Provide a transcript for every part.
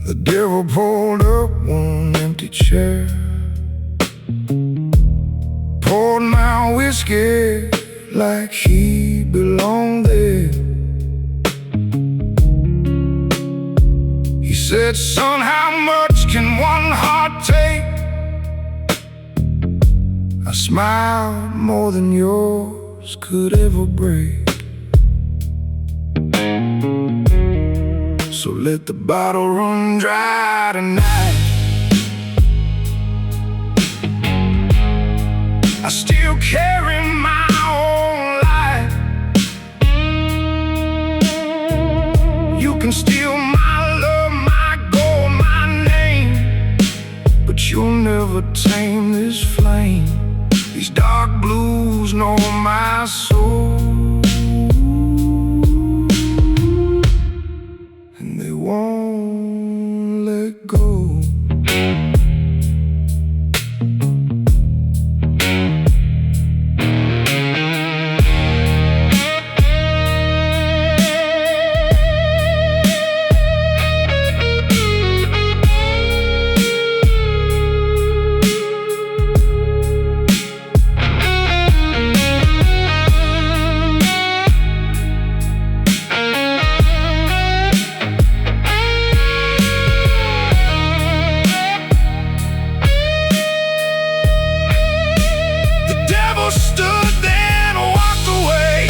The devil pulled up one empty chair, poured my whiskey like he belonged there. He said, son, how much can one heart take? I smiled, more than yours could ever break. So let the bottle run dry tonight. I still carry my own life. You can steal my love, my gold, my name, but you'll never tame this flame. These dark blues know my soul, and they won't let go. Stood there and walked away.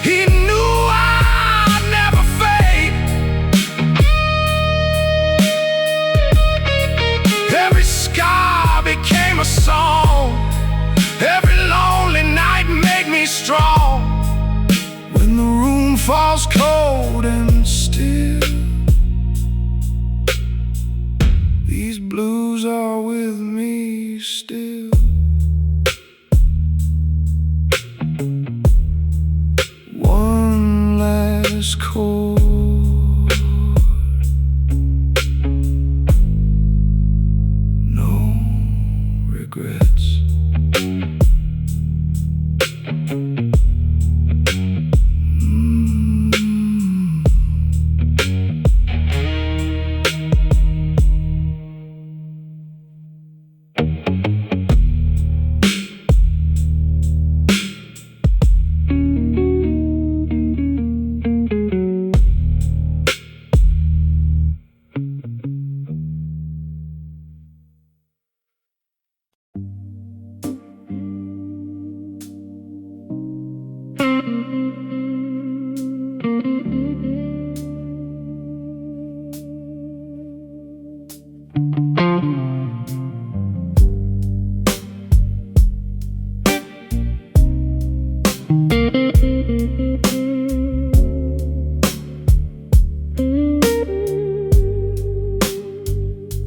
He knew I'd never fade. Every scar became a song. Every lonely night made me strong. When the room falls cold and still, these blues are with me still. One last chord, no regrets.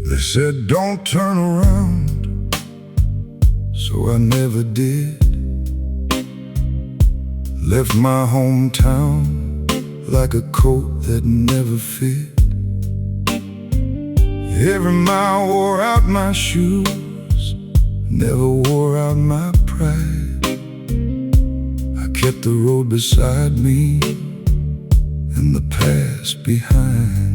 They said don't turn around, so I never did. Left my hometown like a coat that never fit. Every mile wore out my shoes, never wore out my pride. I kept the road beside me and the past behind.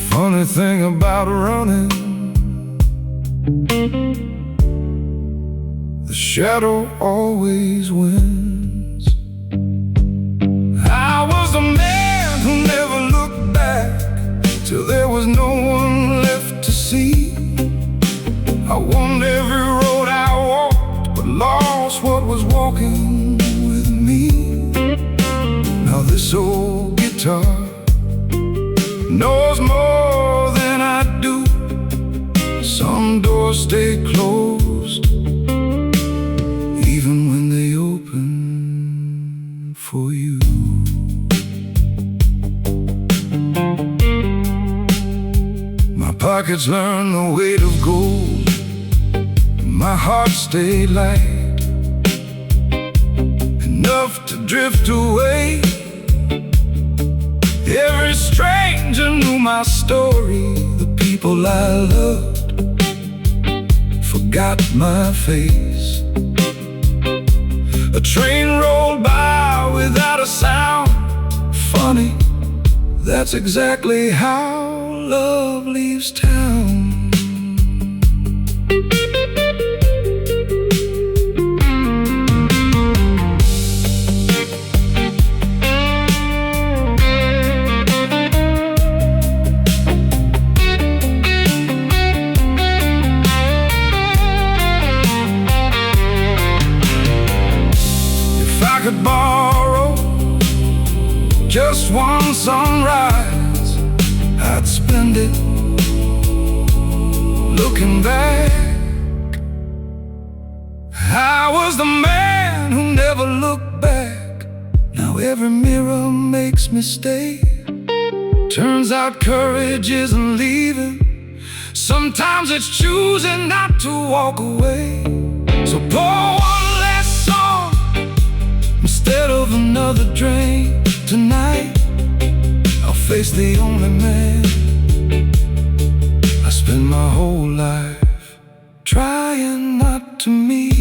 Funny thing about running, the shadow always wins. I was a man who never looked back till there was no one left to see. I won every road I walked, but lost what was walking with me. Now this old guitar knows more than I do. Some doors stay closed, even when pockets learned the weight of gold. My heart stayed light, enough to drift away. Every stranger knew my story. The people I loved forgot my face. A train rolled by without a sound. Funny, that's exactly how love leaves town. If I could borrow just one sunrise, I'd spend it looking back. I was the man who never looked back. Now every mirror makes me stay. Turns out courage isn't leaving. Sometimes it's choosing not to walk away. So pour one last song instead of another drain. Tonight I'll face the only man I spend my whole life trying not to meet.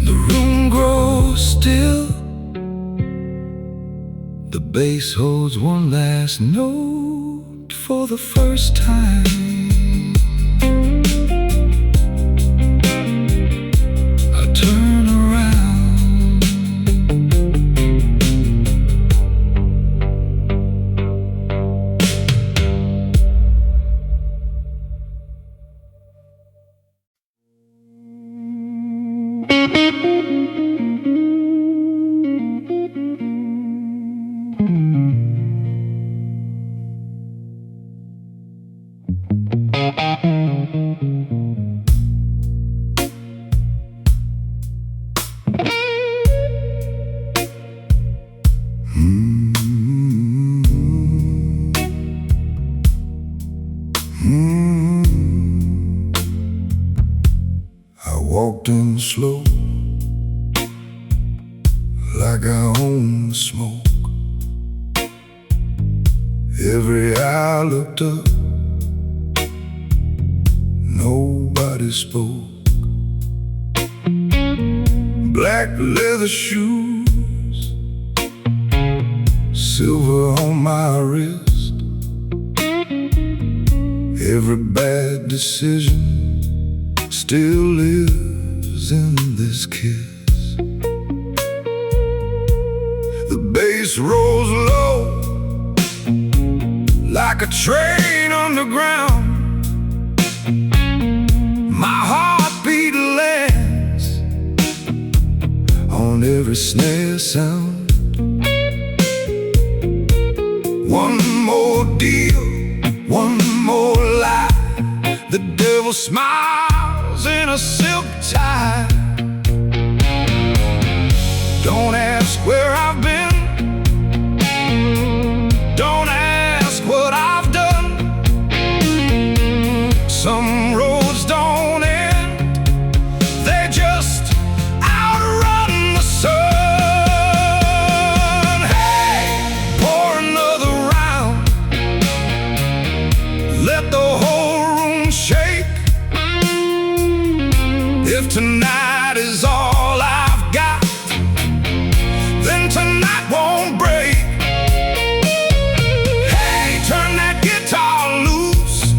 The room grows still. The bass holds one last note for the first time. I walked in slow, like I own the smoke. Every eye looked up, nobody spoke. Black leather shoes, silver on my wrist. Every bad decision still lives in this kiss. The bass rolls low, like a train underground. My heartbeat lands on every snare sound. One more deal, one more lie. The devil smiles in a silk tie. Don't ask where I've been, don't ask what I've done. Some roads don't end, they just outrun the sun. Hey, pour another round, let the whole room shake. If tonight is all I've got, then tonight won't break. Hey, turn that guitar loose,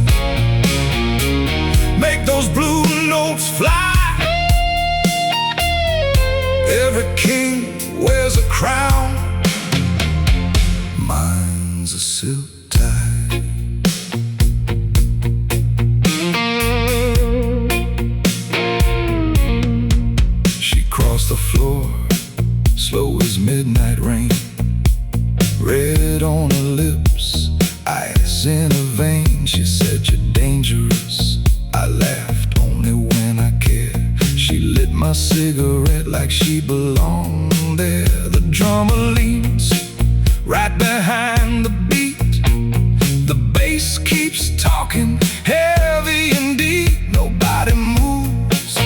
make those blue notes fly. Every king wears a crown, mine's a silk tie. The floor, slow as midnight rain. Red on her lips, ice in her veins. She said, "You're dangerous." I laughed, only when I cared. She lit my cigarette like she belonged there. The drummer leans right behind the beat. The bass keeps talking, heavy and deep. Nobody moves,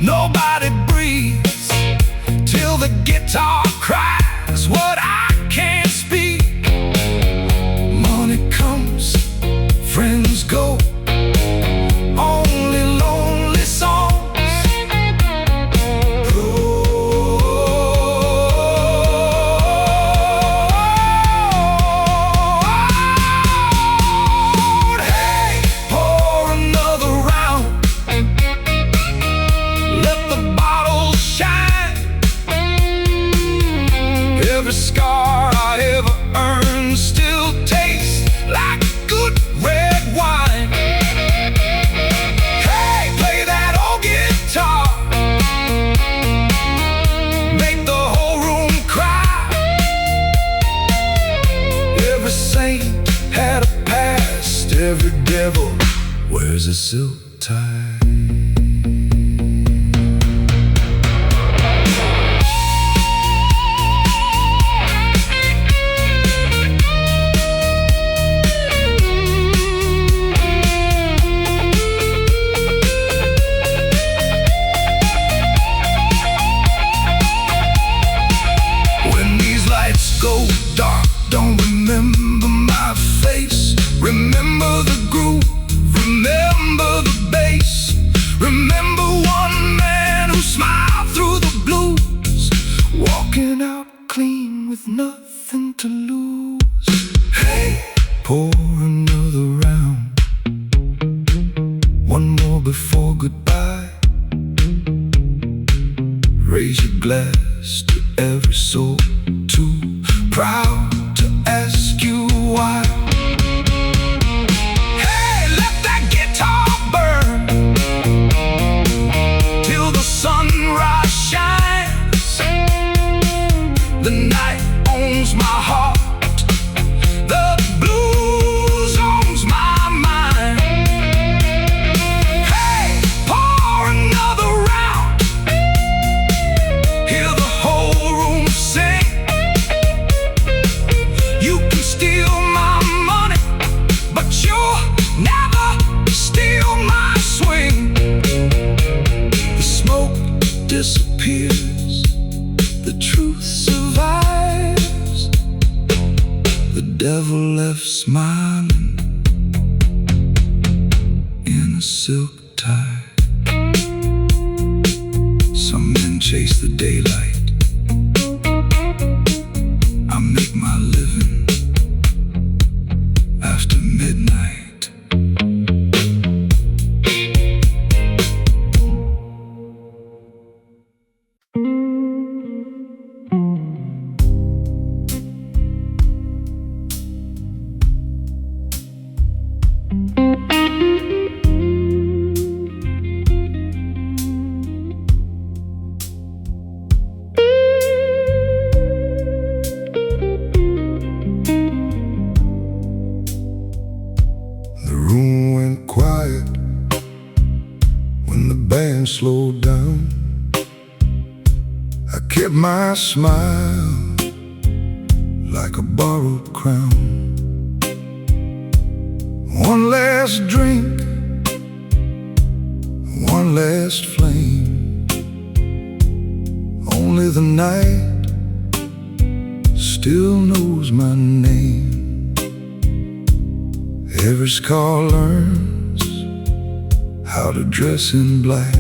nobody breathes, till the guitar cries what I can't speak. Money comes, friends go, only lonely songs. Hey, pour another round, let the bottles shine. Every scar I ever earned still tastes like good red wine. Hey, play that old guitar, make the whole room cry. Every saint had a past, every devil wears a silk tie. Go dark, don't remember my face. Remember the groove, remember the bass. Remember one man who smiled through the blues, walking out clean with nothing to lose. Hey, pour another round, one more before goodbye. Raise your glass to every soul too proud to ask you why. Hey, let that guitar burn till the sunrise shines. The night owns my heart, the blues owns my mind. Hey, pour another round, hear the whole room sing. You can steal my money, but you'll never steal my swing. The smoke disappears, the truth survives. The devil left smiling in a silk tie. Some men chase the daylight, I make my living after midnight. The room went quiet when the band slowed down. I kept my smile like a borrowed crown. One last drink, one last flame. Only the night still knows my name. Every scar learns how to dress in black.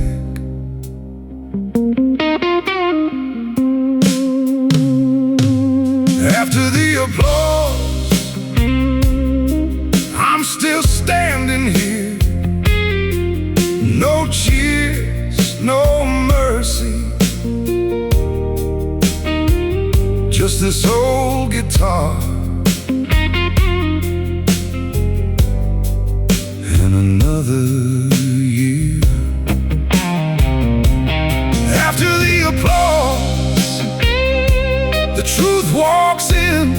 After the applause, I'm still standing here. No cheers, no mercy, just this old guitar and another year. After the applause, the truth walks in.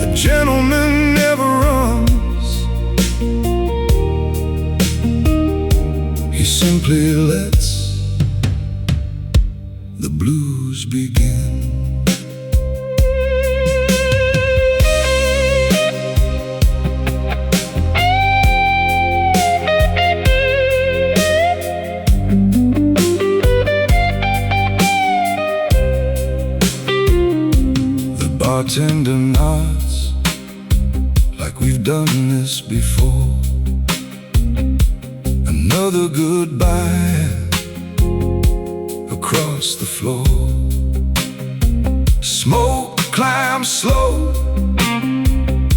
A gentleman never runs, he simply lets the blues begin. done this before. Another goodbye across the floor. Smoke climbs slow,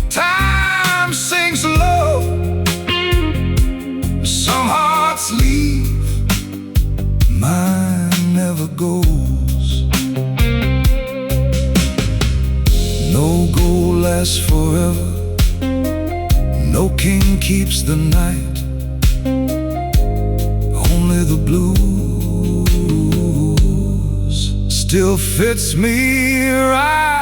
time sinks low. Some hearts leave, mine never goes. No goal lasts forever, no king keeps the night, only the blues still fits me right.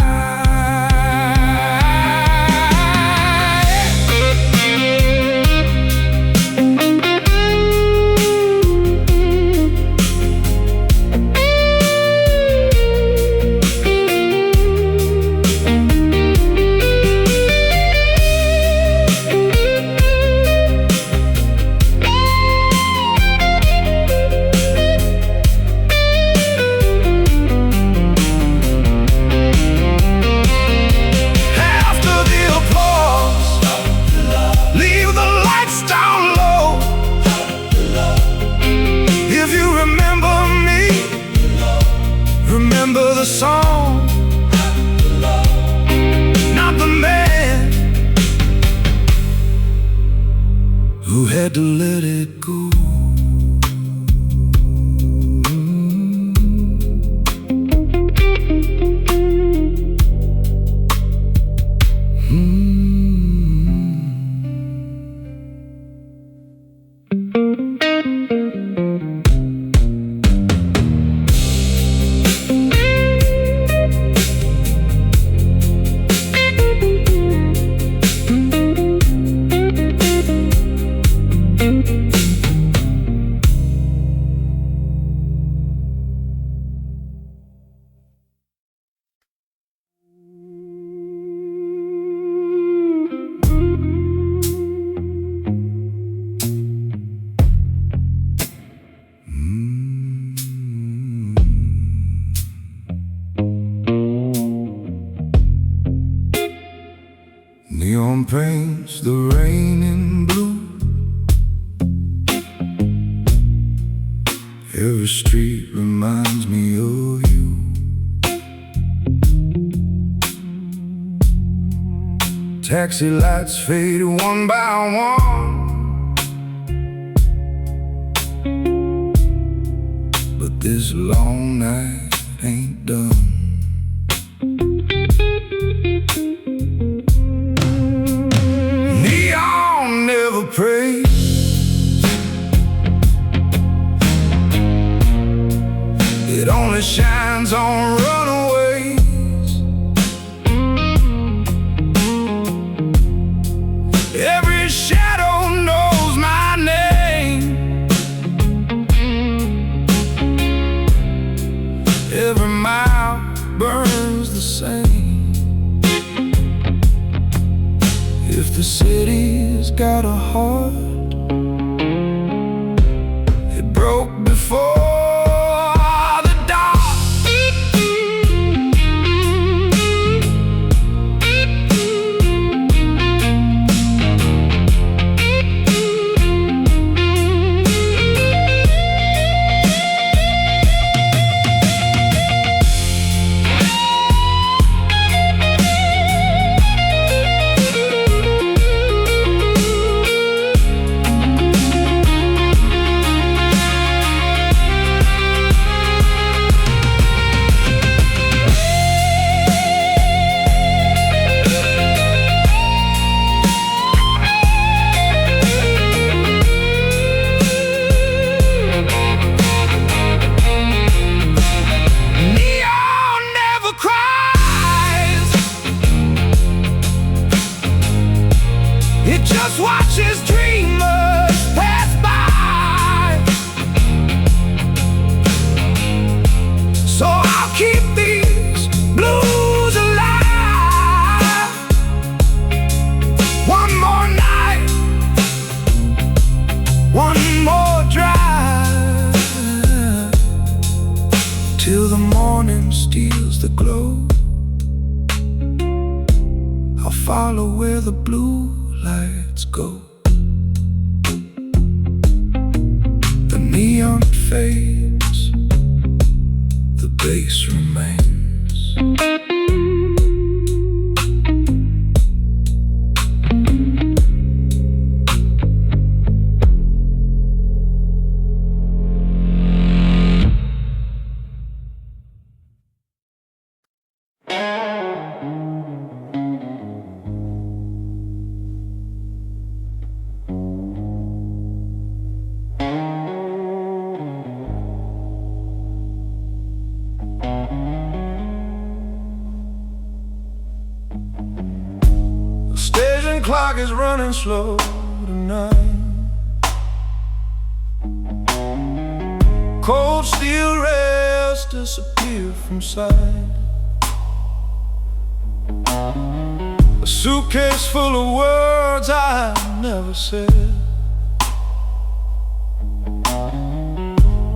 Remember the song, not the man who had to let it go. Neon paints the rain in blue. Every street reminds me of you. Taxi lights fade one by one, but this long night ain't done. Praise, it only shines on runaways. Every shadow knows my name, every mile burns the same. If the city's got a heart, it broke before the dawn. It just watches dreamers pass by. So I'll keep these blues alive. One more night, one more drive, till the morning steals the glow. I'll follow where the blue lights go. The neon fades, the bass remains. Clock is running slow tonight. Cold steel rails disappear from sight. A suitcase full of words I never said.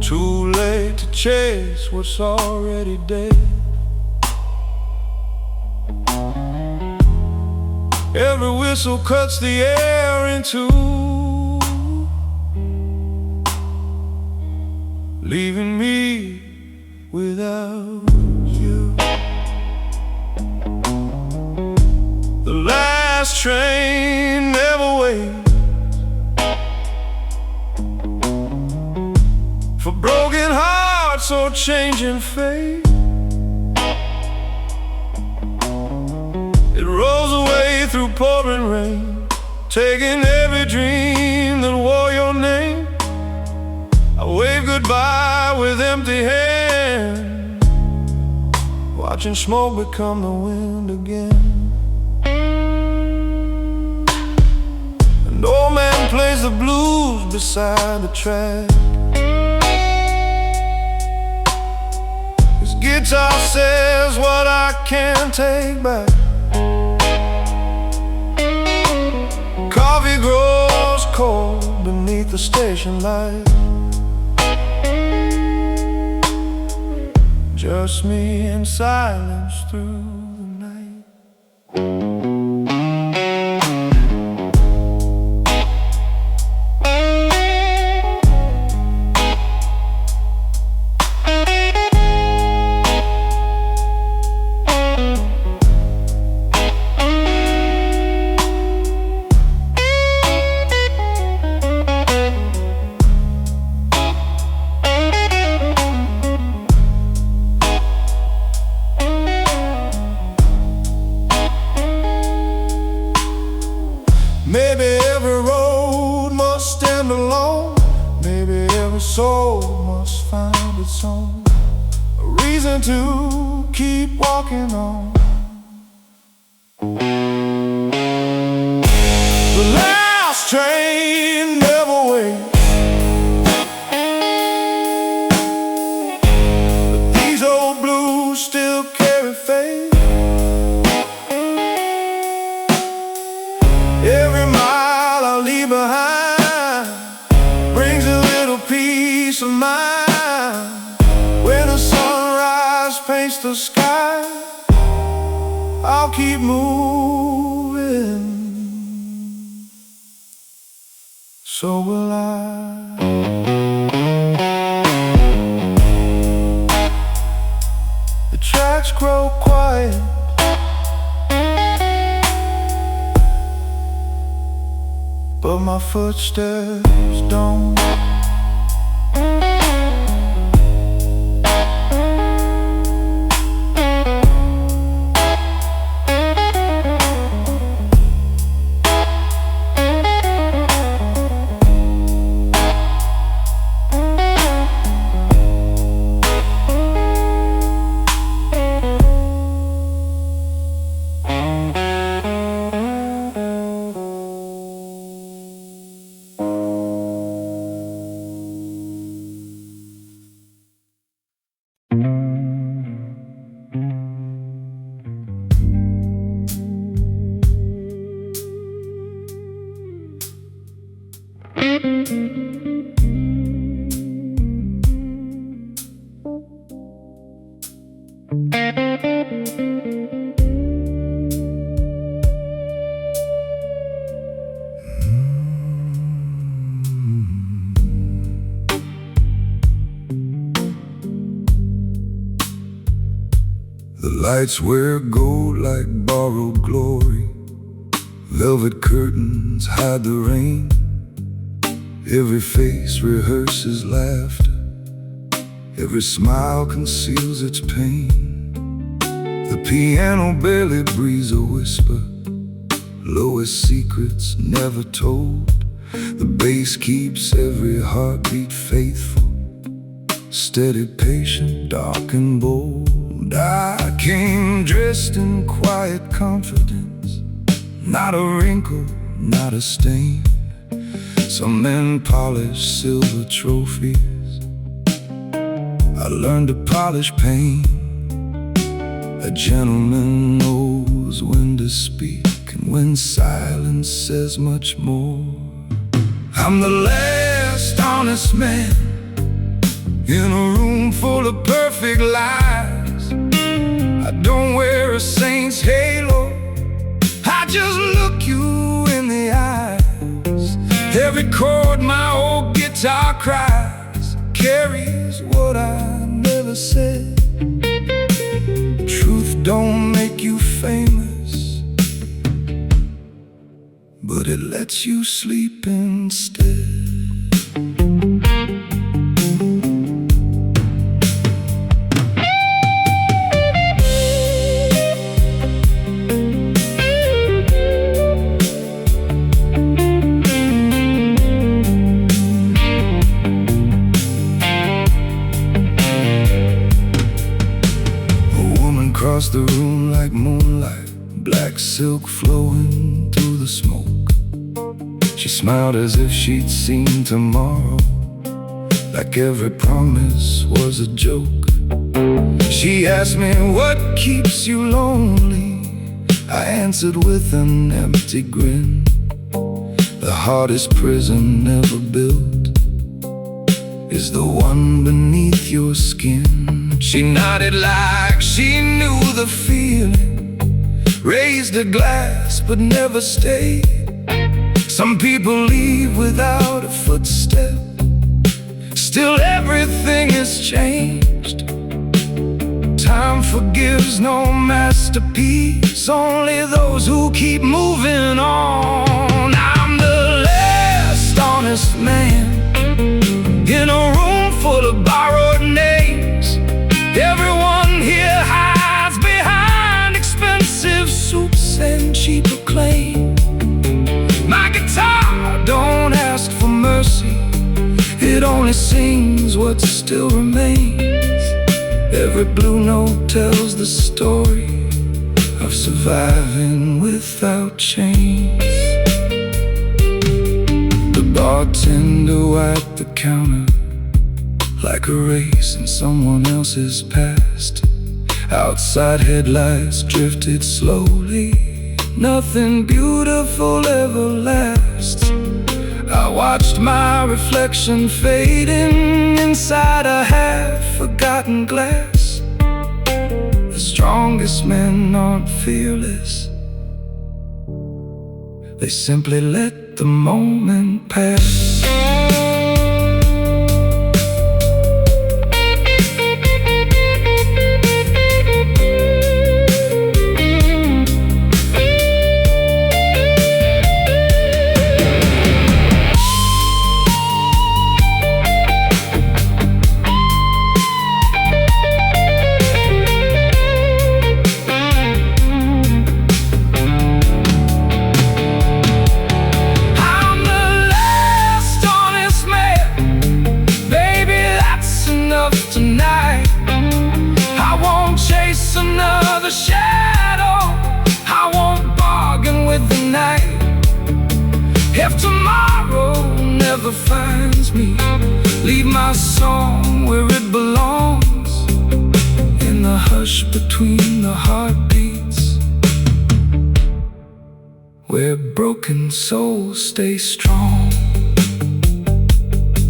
Too late to chase what's already dead. Every whistle cuts the air in two, leaving me without you. The last train never waits for broken hearts or changing fate. It rolls away through pouring rain, taking every dream that wore your name. I wave goodbye with empty hands, watching smoke become the wind again. An old man plays the blues beside the track. His guitar says what I can't take back. Coffee grows cold beneath the station light. Just me in silence through the night. Maybe every road must stand alone. Maybe every soul must find its own a reason to keep walking on. The last train never waits, but these old blues still carry fate. Every mile I leave behind brings a little peace of mind. When the sunrise paints the sky, I'll keep moving. So will I. The tracks grow quiet, but my footsteps don't. The lights wear gold like borrowed glory. Velvet curtains hide the rain. Every face rehearses laughter. Every smile conceals its pain. The piano barely breathes a whisper. Lowest secrets never told. The bass keeps every heartbeat faithful. Steady, patient, dark and bold. I came dressed in quiet confidence. Not a wrinkle, not a stain. Some men polish silver trophies. I learned to polish pain. A gentleman knows when to speak and when silence says much more. I'm the last honest man in a room full of perfect lies. I don't wear a saint's halo, I just look you in the eyes. Every chord my old guitar cries carries what I never said. Truth don't make you famous, but it lets you sleep instead. Across the room like moonlight, black silk flowing through the smoke. She smiled as if she'd seen tomorrow, like every promise was a joke. She asked me, what keeps you lonely? I answered with an empty grin. The hardest prison ever built is the one beneath your skin. She nodded like she knew the feeling, raised a glass but never stayed. Some people leave without a footstep, still everything has changed. Time forgives no masterpiece, only those who keep moving on. I'm the last honest man in a room full of borrowed names. Everyone here hides behind expensive soups and cheap acclaim. My guitar don't ask for mercy, it only sings what still remains. Every blue note tells the story of surviving without chains. The bartender wiped the counter like a race in someone else's past. Outside headlights drifted slowly. Nothing beautiful ever lasts. I watched my reflection fading inside a half-forgotten glass. The strongest men aren't fearless, they simply let the moment pass. Tonight, I won't chase another shadow, I won't bargain with the night. If tomorrow never finds me, leave my song where it belongs, in the hush between the heartbeats, where broken souls stay strong.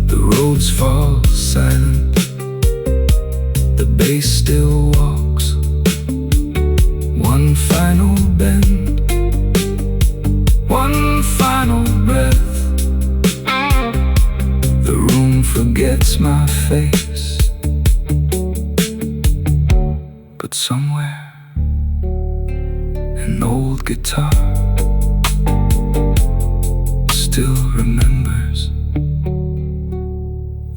The roads fall silent, the bass still walks. One final bend, one final breath. The room forgets my face, but somewhere guitar still remembers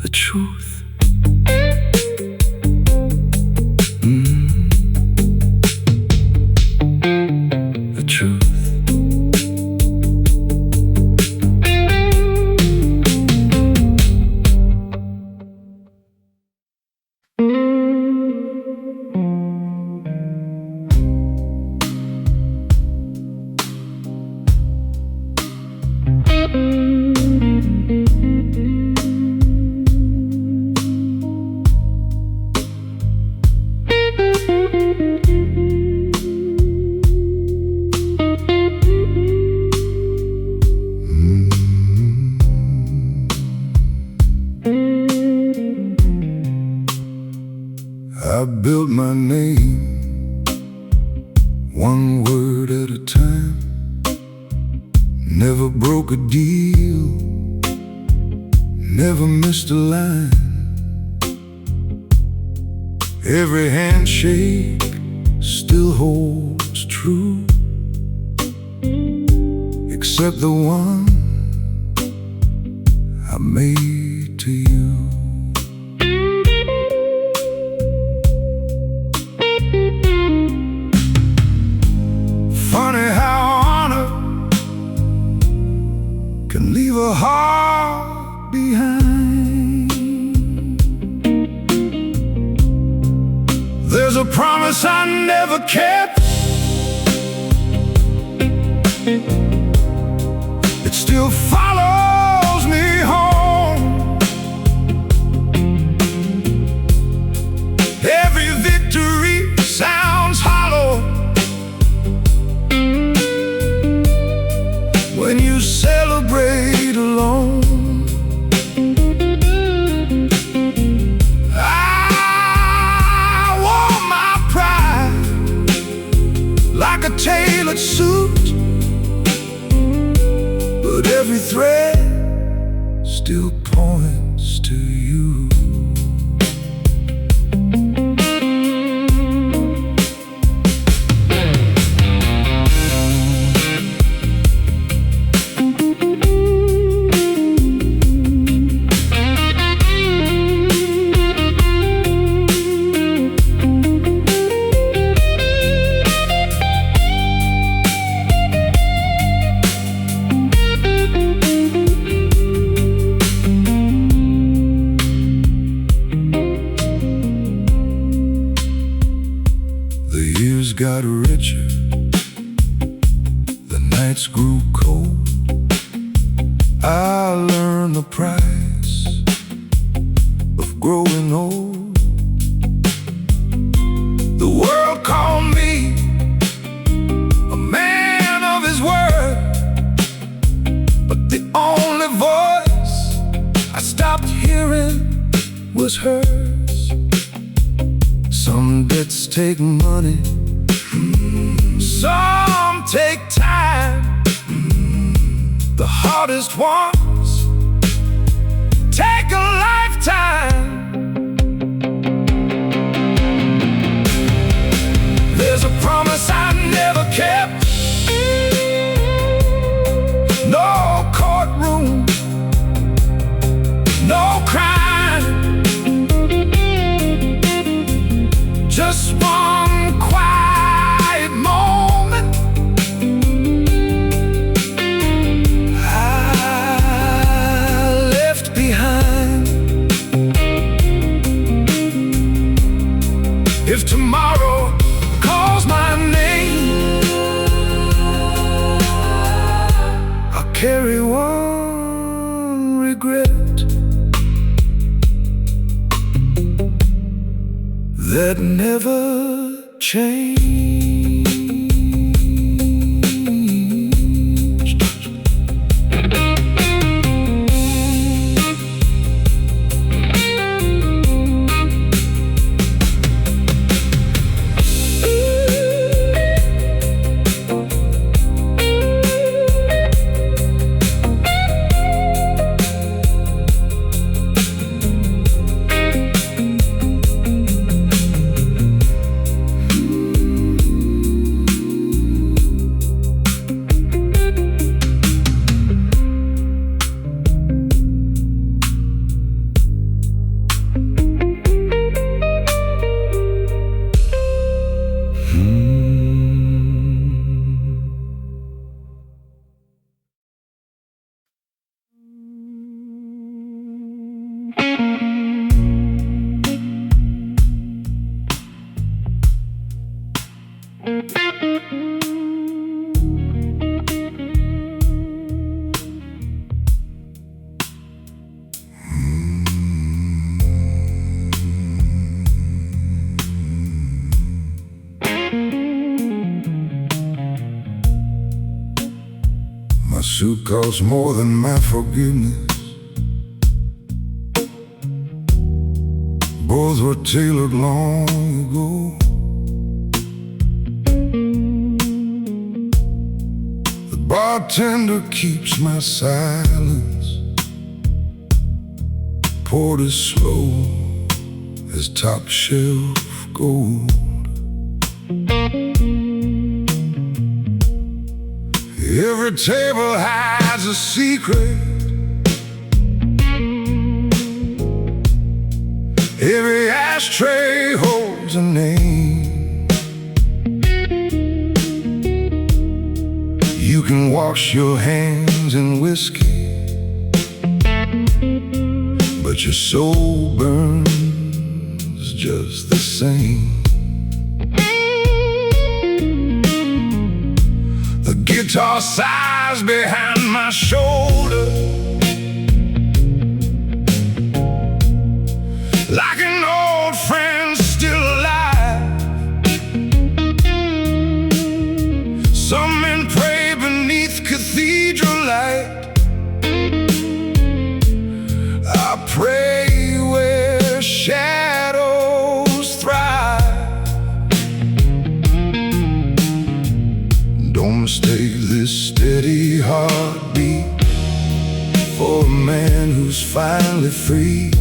the truth. The truth. I built my name one word at a time. Never broke a deal, never missed a line. Every handshake still holds true, except the one I made to you. Funny how honor can leave a heart behind. There's a promise I never kept. It still follows me home. Every victory sounds hollow when you celebrate alone. I wore my pride like a tailored suit, but every thread still points to you. The years got richer, the nights grew cold. I learned the price of growing old. The world called me a man of his word, but the only voice I stopped hearing was hers. Some debts take money, some take time. The hardest ones take a lifetime. There's a promise I never kept. No courtroom, no crime, just one quiet moment. I left behind. If tomorrow calls my name, I'll carry one regret that never changed. cost more than my forgiveness. Both were tailored long ago. The bartender keeps my silence, poured as slow as top shelf gold. Every table hides a secret, every ashtray holds a name. You can wash your hands in whiskey, but your soul burns just the same. The guitar sighs behind my shoulder, like an old friend still alive. Some men pray beneath cathedral light. I pray where shadows thrive. Don't mistake this steady heartbeat for a man who's finally free.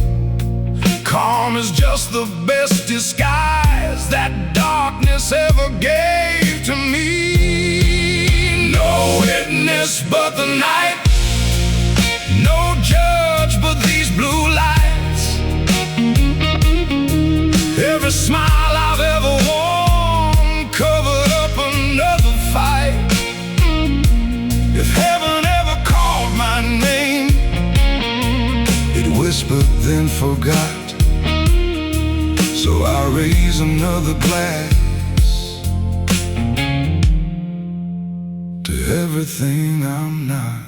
Calm is just the best disguise that darkness ever gave to me. No witness but the night, no judge but these blue lights. Every smile I've ever worn covered up another fight. If heaven ever called my name, it whispered then forgot. So I raise another glass to everything I'm not.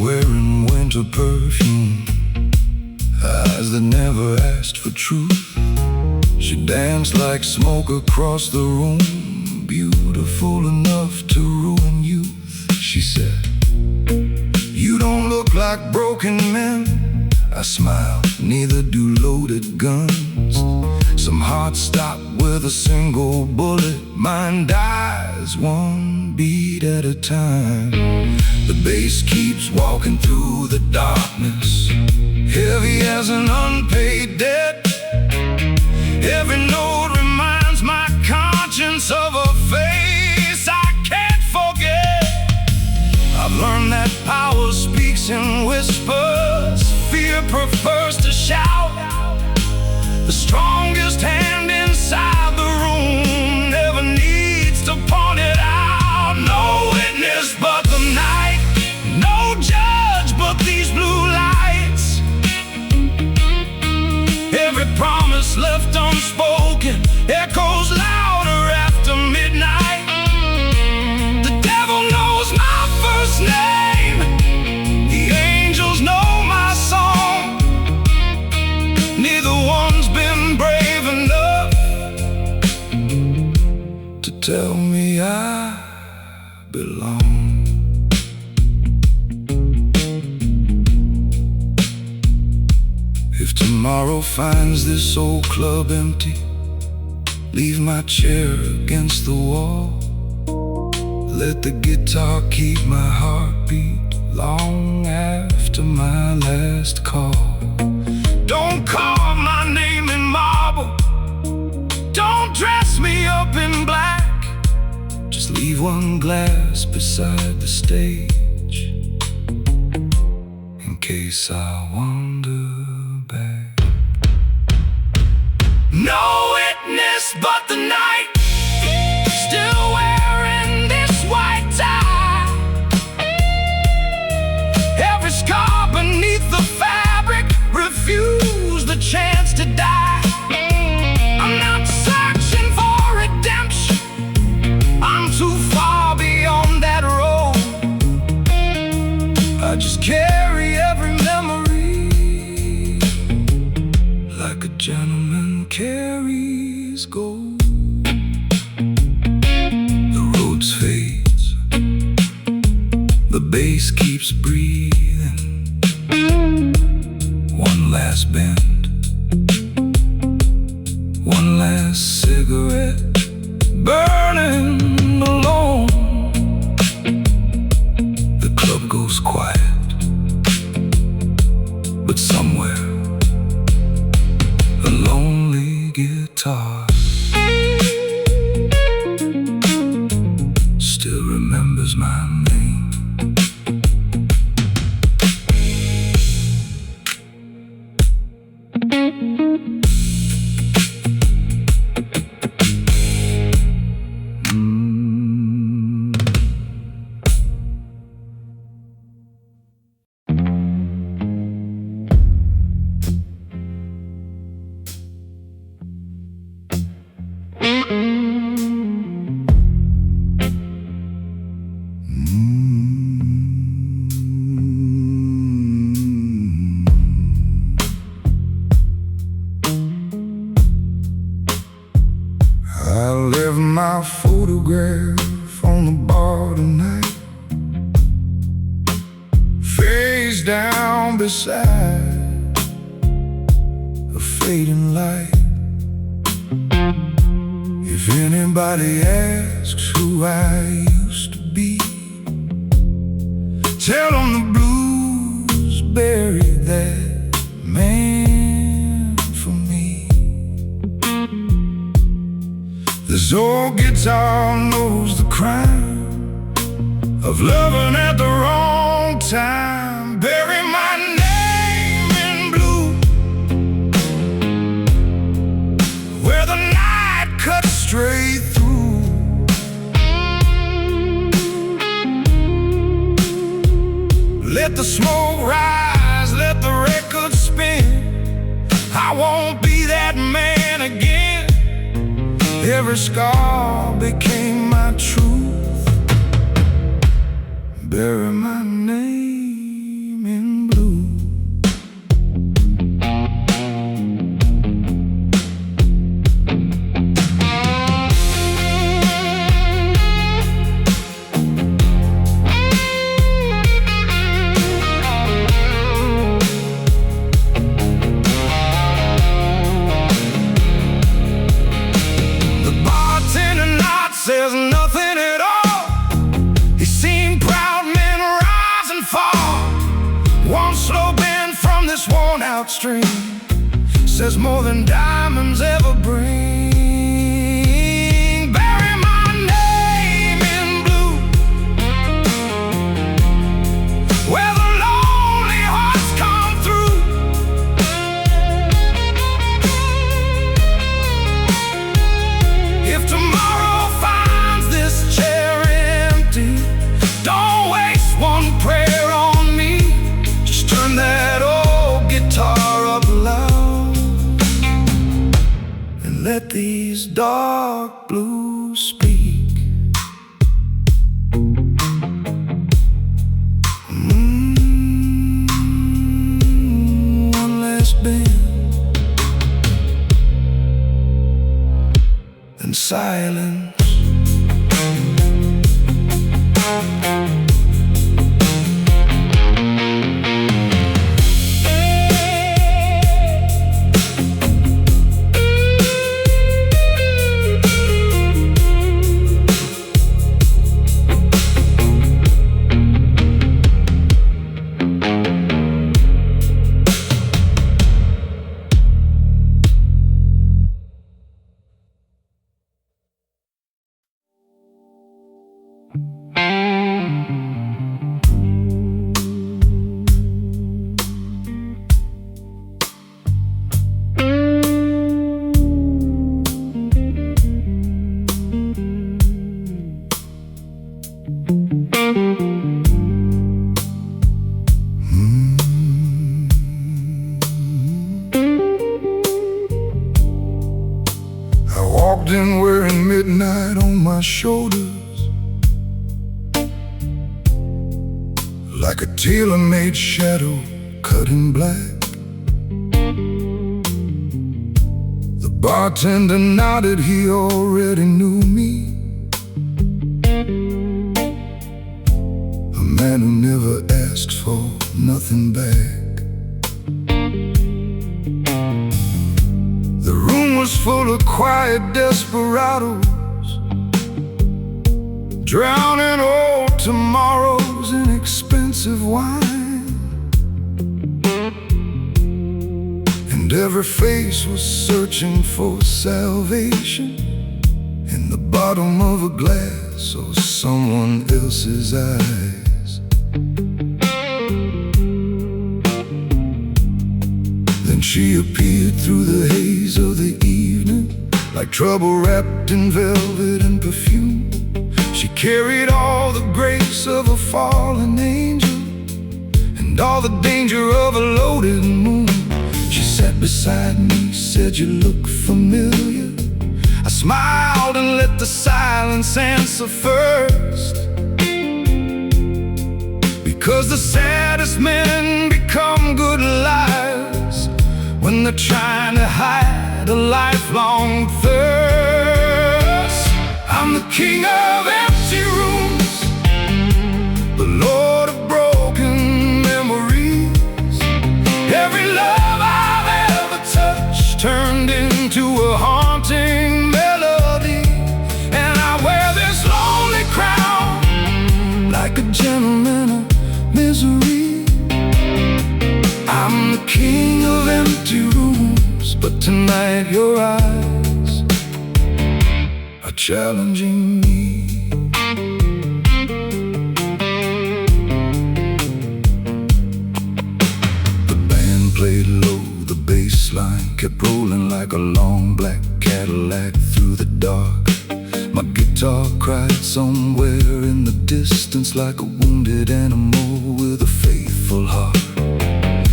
Wearing winter perfume, eyes that never asked for truth. She danced like smoke across the room, beautiful enough to ruin youth. She said, "You don't look like broken men." I smiled, neither do loaded guns. Some hearts stop with a single bullet, mine dies one beat at a time. The bass keeps walking through the darkness, heavy as an unpaid debt. Every note reminds my conscience of a face I can't forget. I've learned that power speaks in whispers, fear prefers to shout. The strongest hand inside the room never needs to point it out. No witness but the night, no judge but these blue lights. Every promise left unspoken echoes louder after midnight. The devil knows my first name, the angels know my song. Neither one's been brave enough to tell me I belong. If tomorrow finds this old club empty, leave my chair against the wall. Let the guitar keep my heartbeat long after my last call. Don't carve my name in marble, don't dress me up in black. Just leave one glass beside the stage in case I wander back. No witness but the night, still wearing this white tie. gentleman carries gold. The roads fades, the bass keeps breathing. One last bend, one last cigarette, burning alone. The club goes quiet, but somewhere a lonely guitar still remembers my name. I left my photograph on the bar tonight, face down beside a fading light. If anybody asks who I used to be, tell them the blues buried that man for me. This old guitar knows the crime of loving at the wrong time. Bury my name in blue, where the night cuts straight through. Let the smoke rise, let the record spin. I won't be that man again. Every scar became my truth. Bury my name in blue. Says nothing at all. He's seen proud men rise and fall. One slow bend from this worn out stream says more than diamonds ever bring. Bury my name in blue, where the lonely hearts come through. If tomorrow don't waste one prayer on me. Just turn that old guitar up loud and let these dark blues speak. One last bend and silence. Walked in wearing midnight on my shoulders, like a tailor-made shadow cut in black. Bartender nodded, he already knew me. A man who never asked for nothing back. The room was full of quiet desperados, drowning old tomorrows in expensive wine. And every face was searching for salvation in the bottom of a glass or someone else's eyes. Then she appeared through the haze of the evening, like trouble wrapped in velvet and perfume. She carried all the grace of a fallen angel and all the danger of a loaded moon. She sat beside me, said, "You look familiar." I smiled and let the silence answer first, because the saddest men become good liars when they're trying to hide a lifelong thirst. I'm the king of empty rooms, the lord of broken memories. Every love I've ever touched turned into a haunting melody, and I wear this lonely crown like a gentleman of misery. I'm the king of empty rooms, but tonight your eyes are challenging me. The band played low, the bass line kept rolling like a long black Cadillac through the dark. My guitar cried somewhere in the distance like a wounded animal with a faithful heart.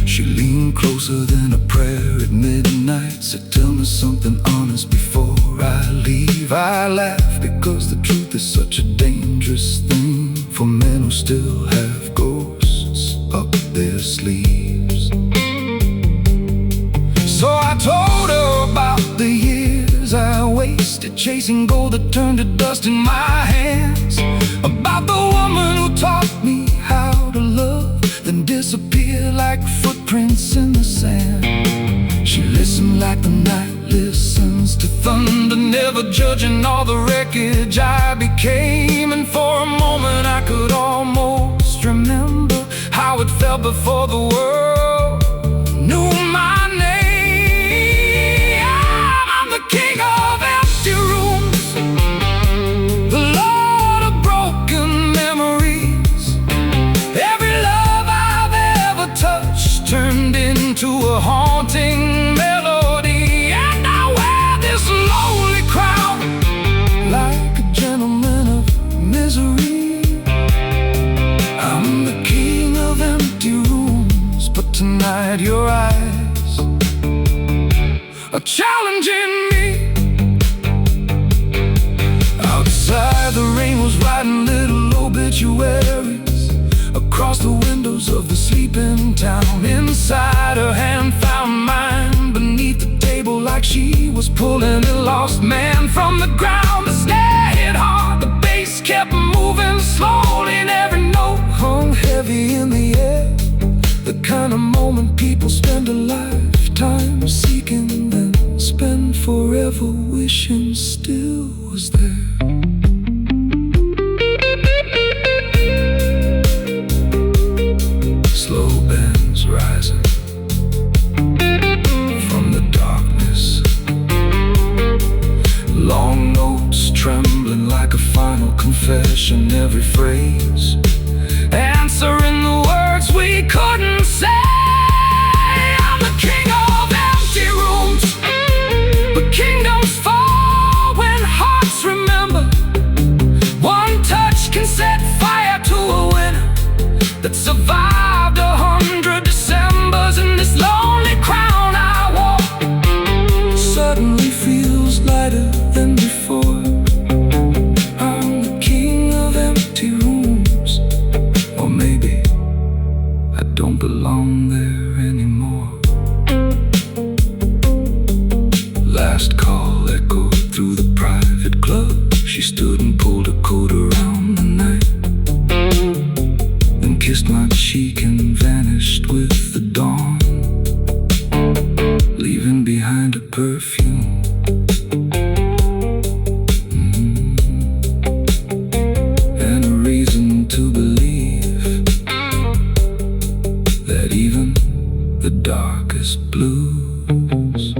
She leaned closer than a prayer at midnight, said, "Tell me something honest before I leave." I laugh because the truth is such a dangerous thing for men who still have ghosts up their sleeves. So I told her about the years I wasted chasing gold that turned to dust in my hands, about the woman who taught me how to love, then disappear like footprints in the sand. She listened like the night listens to thunder, never judging all the wreckage I became. And for a moment I could almost remember how it felt before the world knew my name. I'm the king of empty rooms, the lord of broken memories. Every love I've ever touched turned into a haunting melody, and I wear this lonely crown like a gentleman of misery. I'm the king of empty rooms, but tonight your eyes are challenging me. Outside the rain was writing little obituaries across the windows of the sleeping town. Inside her hand found mine beneath the table, like she was pulling a lost man from the ground. The snare hit hard, the bass kept moving slowly, and every note hung heavy in the air. The kind of moment people spend a lifetime seeking, then spend forever wishing still was there. Slow bends rising from the darkness, long notes trembling like a final confession. Every phrase answering the words we couldn't say. I'm the king of empty rooms, but kingdoms fall when hearts remember. Even the darkest blues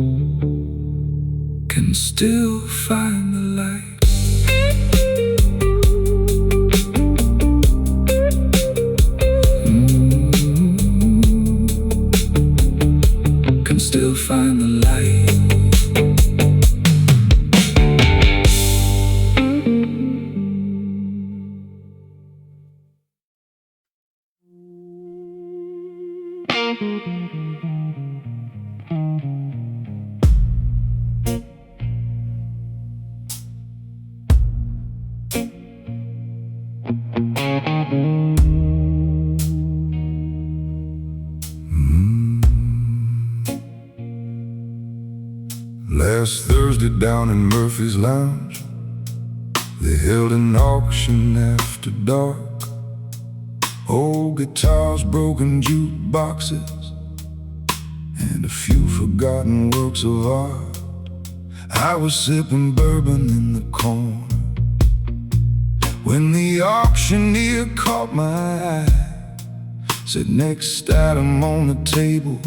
can still find the light. Can still find the light. Last Thursday down in Murphy's Lounge, they held an auction after dark. Old guitars, broken jukeboxes, and a few forgotten works of art. I was sipping bourbon in the corner when the auctioneer caught my eye. Said next item on the table,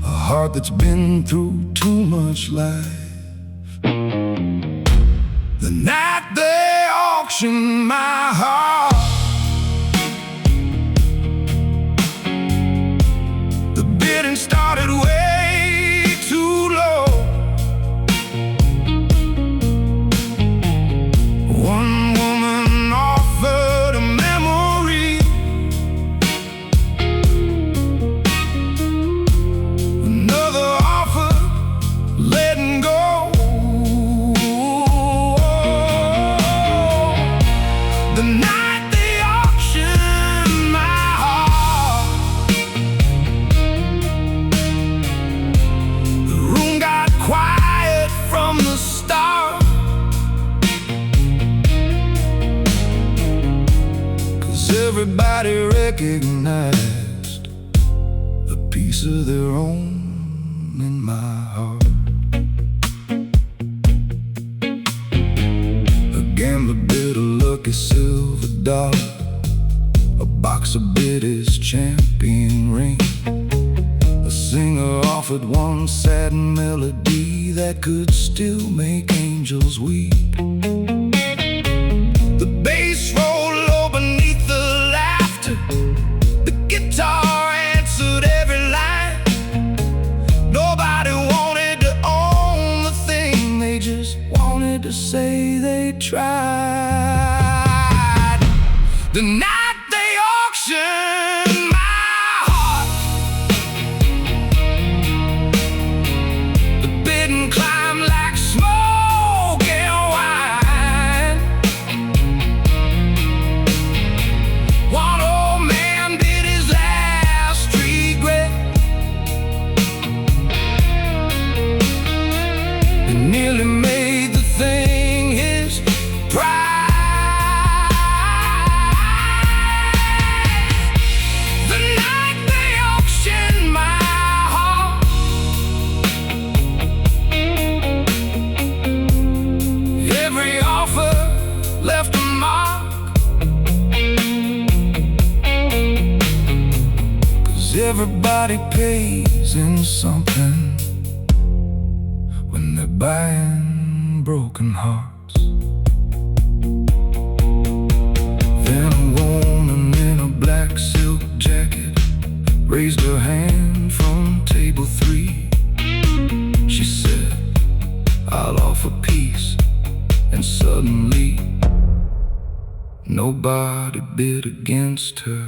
a heart that's been through too much life. The night they auctioned my heart, the bidding started way too low. One woman offered a memory, another offered letting go. The night they auctioned my heart, the room got quiet from the start, 'cause everybody recognized a piece of their own in my heart. A gambler bid a lucky silver dollar, a boxer bid his champion ring, a singer offered one sad melody that could still make angels weep. The bass rolled low beneath the laughter, the guitar answered every line. Nobody wanted to own the thing, they just wanted to say they tried. The night they auctioned my heart, the bidding climbed like smoky wine. One old man bid his last regret, and nearly made the thing his pride. The night they auctioned my heart, every offer left a mark, 'cause everybody pays in something when they're buying broken hearts. Then a woman in a black silk jacket raised her hand from table 3. She said, "I'll offer peace," and suddenly nobody bid against her.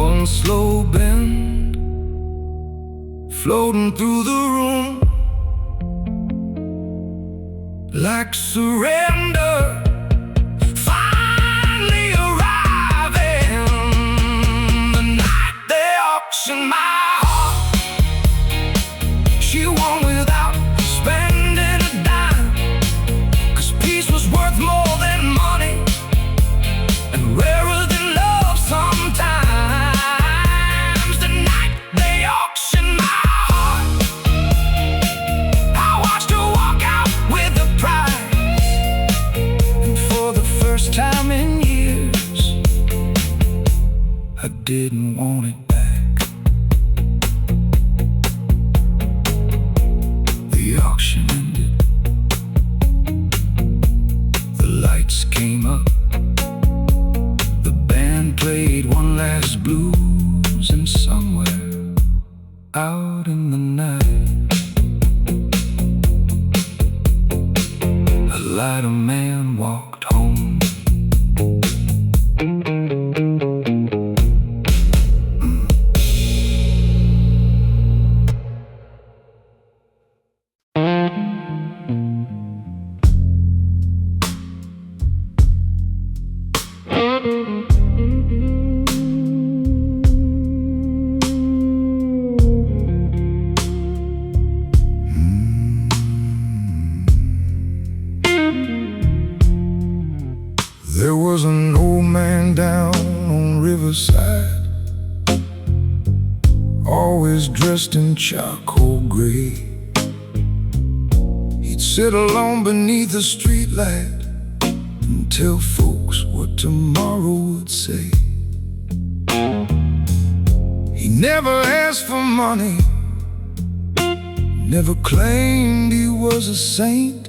One slow bend floating through the room like surrender, finally arriving. The night they auctioned my heart, she won without spending a dime. didn't want it back. The auction ended. The lights came up. The band played one last blues, and somewhere out in the night, a lighter man walked home. There was an old man down on Riverside, always dressed in charcoal gray. He'd sit alone beneath a streetlight and tell folks what tomorrow would say. He never asked for money, never claimed he was a saint,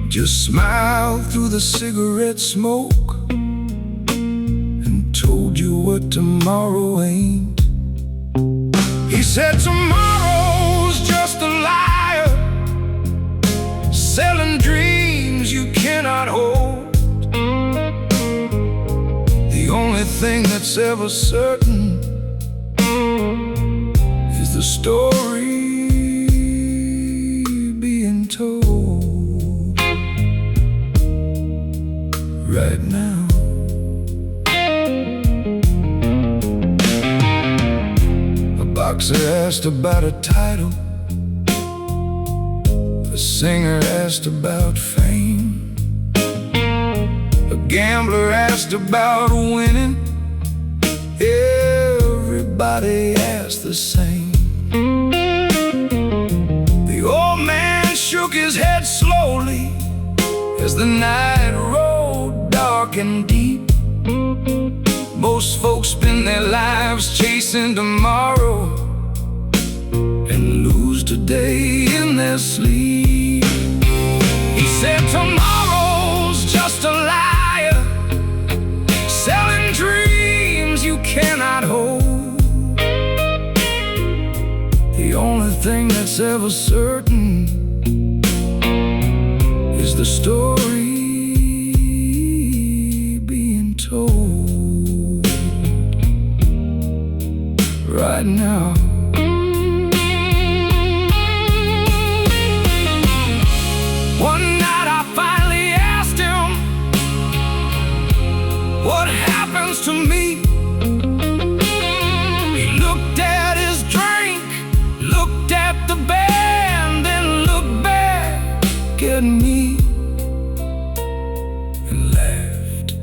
just smiled through the cigarette smoke and told you what tomorrow ain't. He said tomorrow's just a liar, selling dreams you cannot hold. The only thing that's ever certain is the story being told right now. A boxer asked about a title, a singer asked about fame, a gambler asked about winning. Everybody asked the same. The old man shook his head slowly as the night rode dark and deep. Most folks spend their lives chasing tomorrow and lose today in their sleep. He said tomorrow's just a liar, selling dreams you cannot hold. The only thing that's ever certain is the story being told right now. One night I finally asked him, what happens to me? He looked at his drink, looked at the band, then looked back at me and laughed.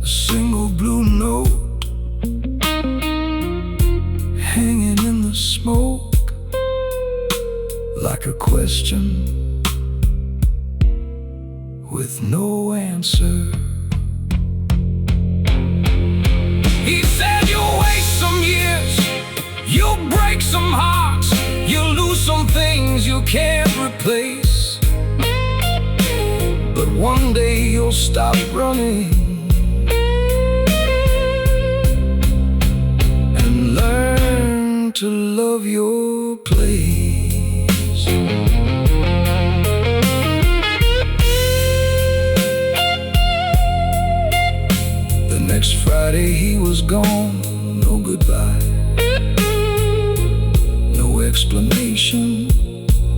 A single blue note hanging in the smoke, like a question with no answer. He said you'll waste some years, you'll break some hearts, you'll lose some things you can't replace, but one day you'll stop running and learn to love your place. The next Friday he was gone, no goodbye, no explanation,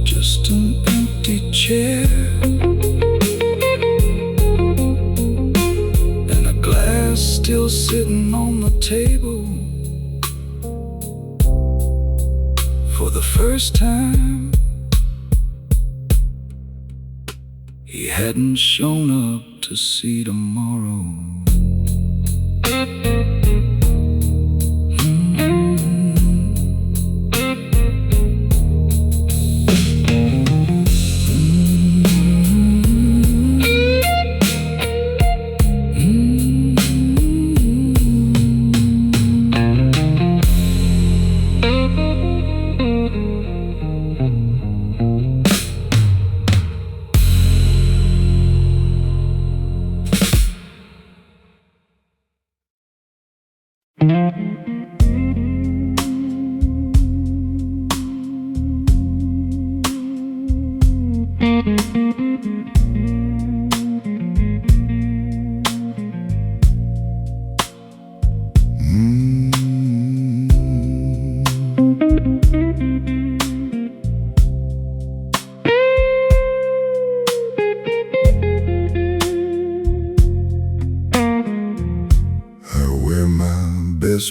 just an empty chair and a glass still sitting on the table. For the first time, he hadn't shown up to see tomorrow.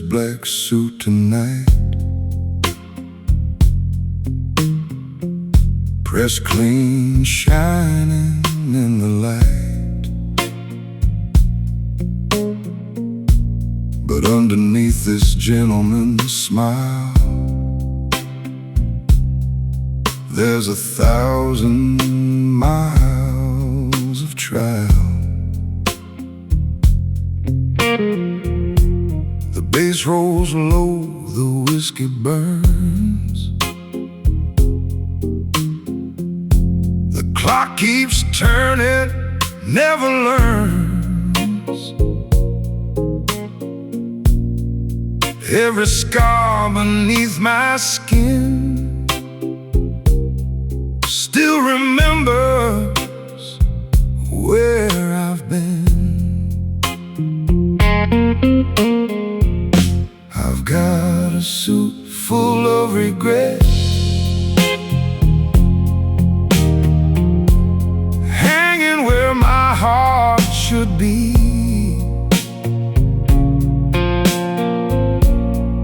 black suit tonight, pressed clean, shining in the light. But underneath this gentleman's smile, there's 1,000 miles of trial. The bass rolls low, the whiskey burns, the clock keeps turning, never learns. Every scar beneath my skin still remembers where I've been. I've got a suit full of regret, hanging where my heart should be.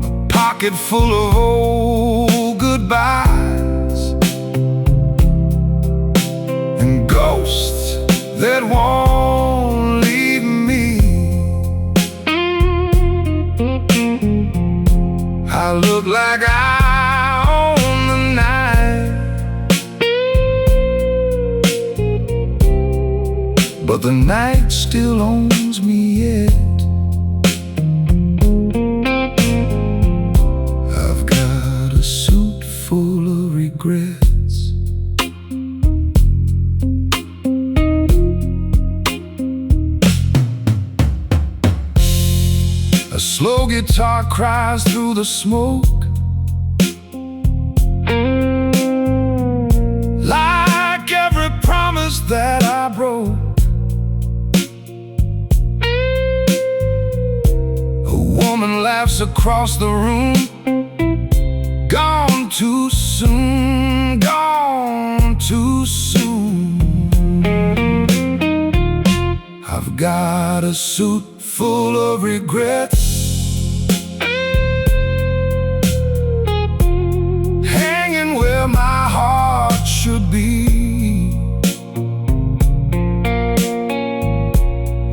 A pocket full of old goodbyes and ghosts that won't leave me. I look like I own the night, but the night still owns me yet. I've got a suit full of regrets, a slow guitar cries through the smoke, like every promise that I broke. A woman laughs across the room, gone too soon, gone too soon. I've got a suit full of regrets, hanging where my heart should be.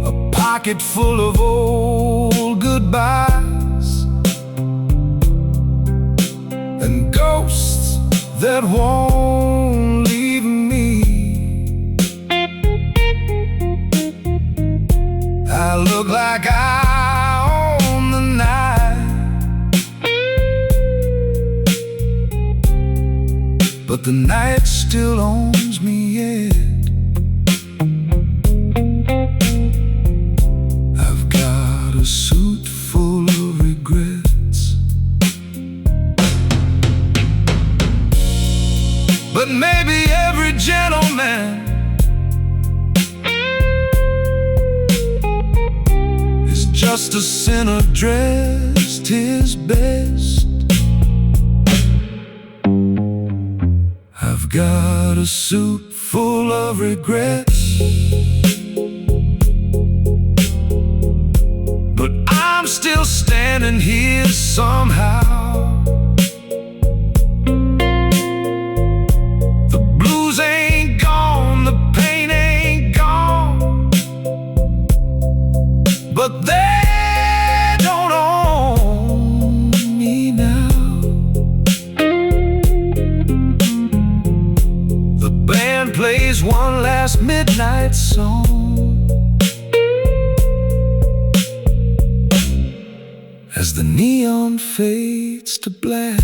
A pocket full of old goodbyes and ghosts that won't leave me. I look like I own the night, but the night still owns me yet. I've got a suit full of regrets, but maybe every gentleman just a sinner dressed his best. I've got a suit full of regrets, but I'm still standing here somehow. The blues ain't gone, the pain ain't gone, but they don't own me now. The band plays one last midnight song as the neon fades to black,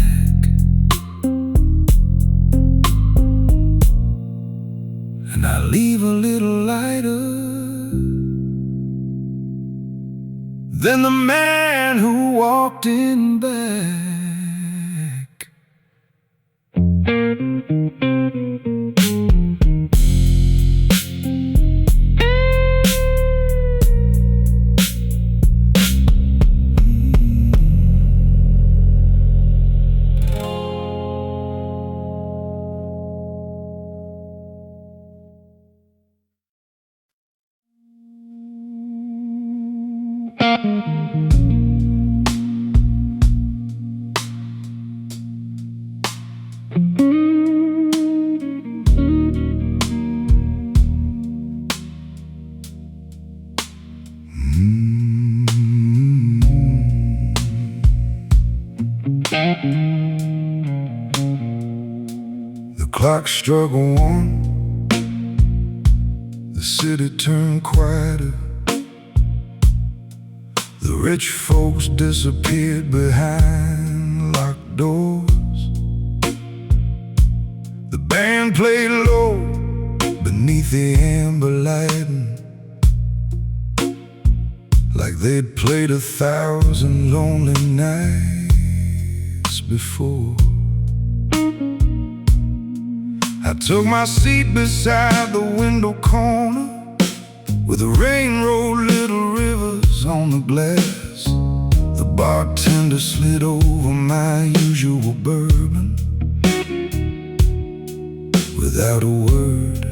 and I leave a little lighter than the man who walked in back. The clock struck one, the city turned quieter. The rich folks disappeared behind locked doors. The band played low beneath the amber lighting, like they'd played 1,000 lonely nights before. I took my seat beside the window corner, where the rain rolled little rivers on the glass. The bartender slid over my usual bourbon without a word,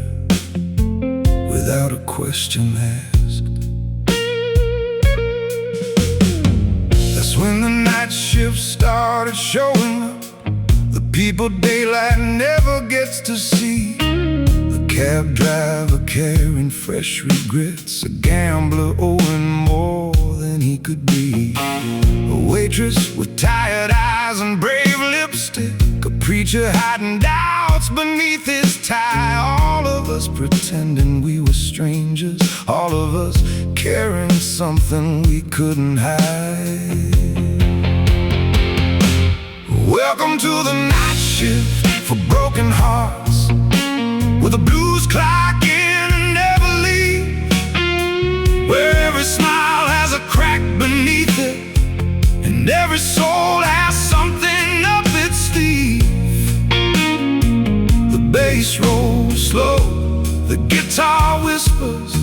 without a question asked. That's when the night shift started showing up, the people daylight never gets to see. The cab driver carrying fresh regrets, a gambler owing more than he could be, a waitress with tired eyes and brave lipstick, a preacher hiding doubts beneath his tie. All of us pretending we were strangers, all of us carrying something we couldn't hide. Welcome to the night shift for broken hearts, where the blues clock in and never leave, where every smile has a crack beneath it, and every soul has something up its sleeve. The bass rolls slow, the guitar whispers,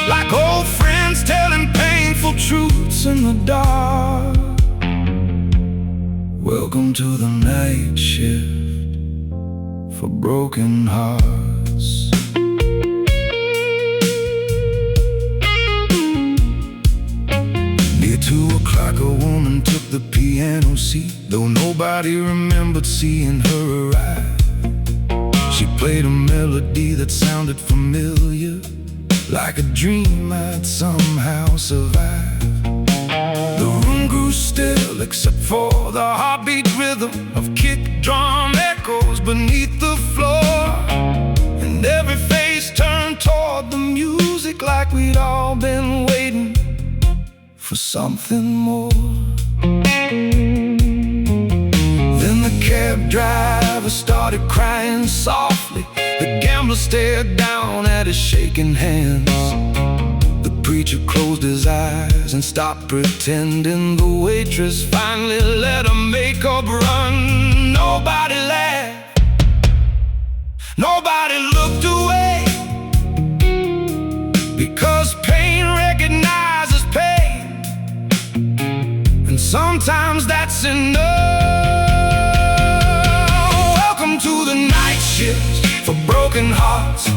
like old friends telling painful truths in the dark. Welcome to the night shift for broken hearts. Near 2 o'clock a woman took the piano seat, though nobody remembered seeing her arrive. She played a melody that sounded familiar, like a dream I'd somehow survive. The room grew still except for the heartbeat rhythm of kick drum echoes beneath the floor, and every face turned toward the music, like we'd all been waiting for something more. Then the cab driver started crying softly, the gambler stared down at his shaking hands. The preacher closed his eyes and stopped pretending. The waitress finally let her makeup run. Nobody laughed, nobody looked away, because pain recognizes pain, and sometimes that's enough. Welcome to the night shift for broken hearts,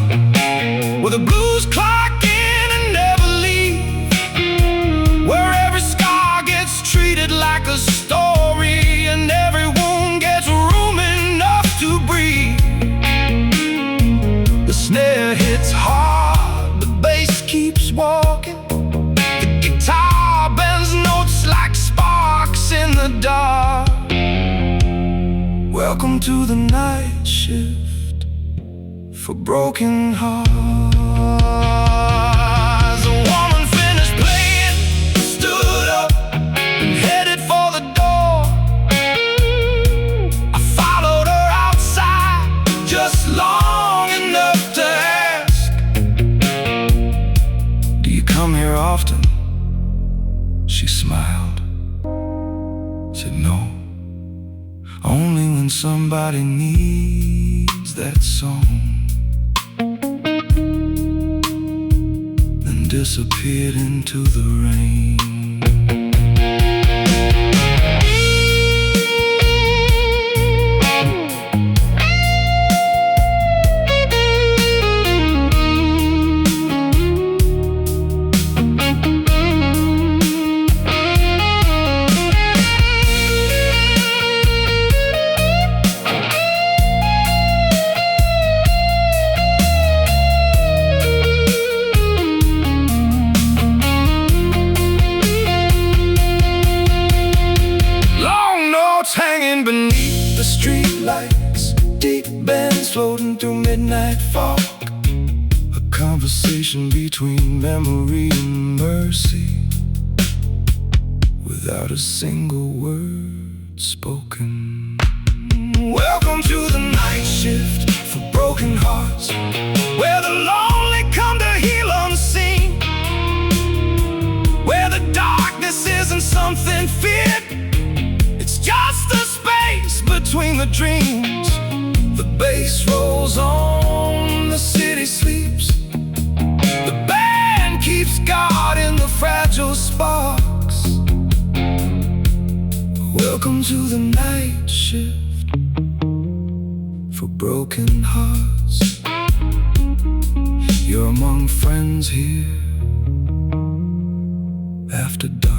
where the blues clock in and never leave, where every scar gets treated like a story, and every wound gets room enough to breathe. The snare hits hard, the bass keeps walking, the guitar bends notes like sparks in the dark. Welcome to the night shift for broken hearts. A woman finished playing, stood up, and headed for the door. I followed her outside just long enough to ask, do you come here often? She smiled, said no, only when somebody needs that song. Then disappeared into the rain. Walking beneath the street lights, deep bends floating through midnight fog. A conversation between memory and mercy, without a single word spoken. Welcome to the night shift for broken hearts, where the lonely come to heal unseen, where the darkness isn't something feared, it's just the space between the dreams. The bass rolls on, the city sleeps, the band keeps guard in the fragile sparks. Welcome to the night shift for broken hearts. You're among friends here after dark.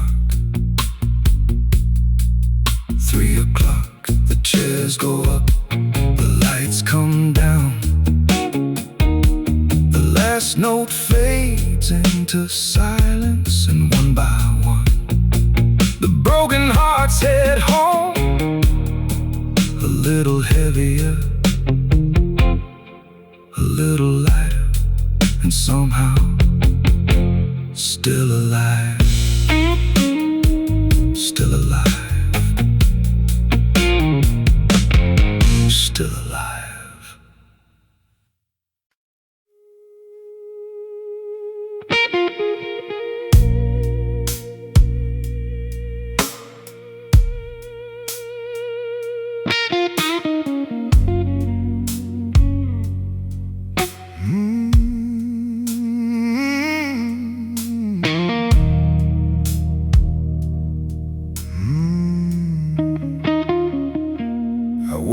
3 o'clock, the chairs go up, the lights come down. The last note fades into silence, and one by one the broken hearts head home, a little heavier, a little lighter, and somehow still alive. Still alive. Still alive.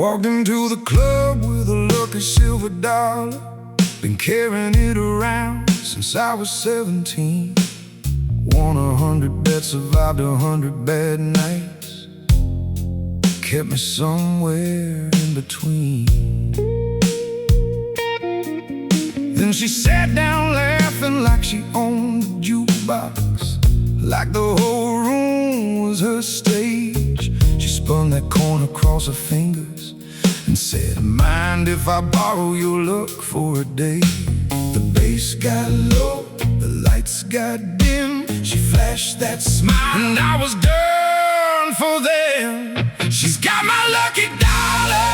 Walked into the club with a lucky silver dollar. Been carrying it around since I was 17. Won 100 bets, survived 100 bad nights, kept me somewhere in between. Then she sat down laughing like she owned the jukebox, like the whole room was her stage. She spun that corn across her fingers and said, "Mind if I borrow your luck for a day?" The bass got low, the lights got dim. She flashed that smile and I was done for them. She's got my lucky dollar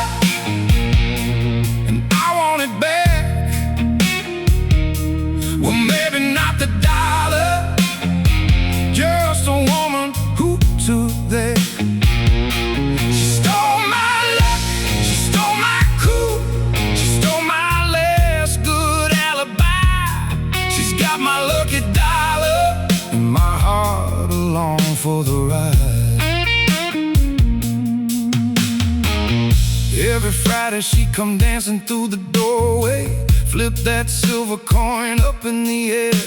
and I want it back. Well, maybe not the dollar, just a woman who took that. For the ride. Every Friday she come dancing through the doorway, flip that silver coin up in the air.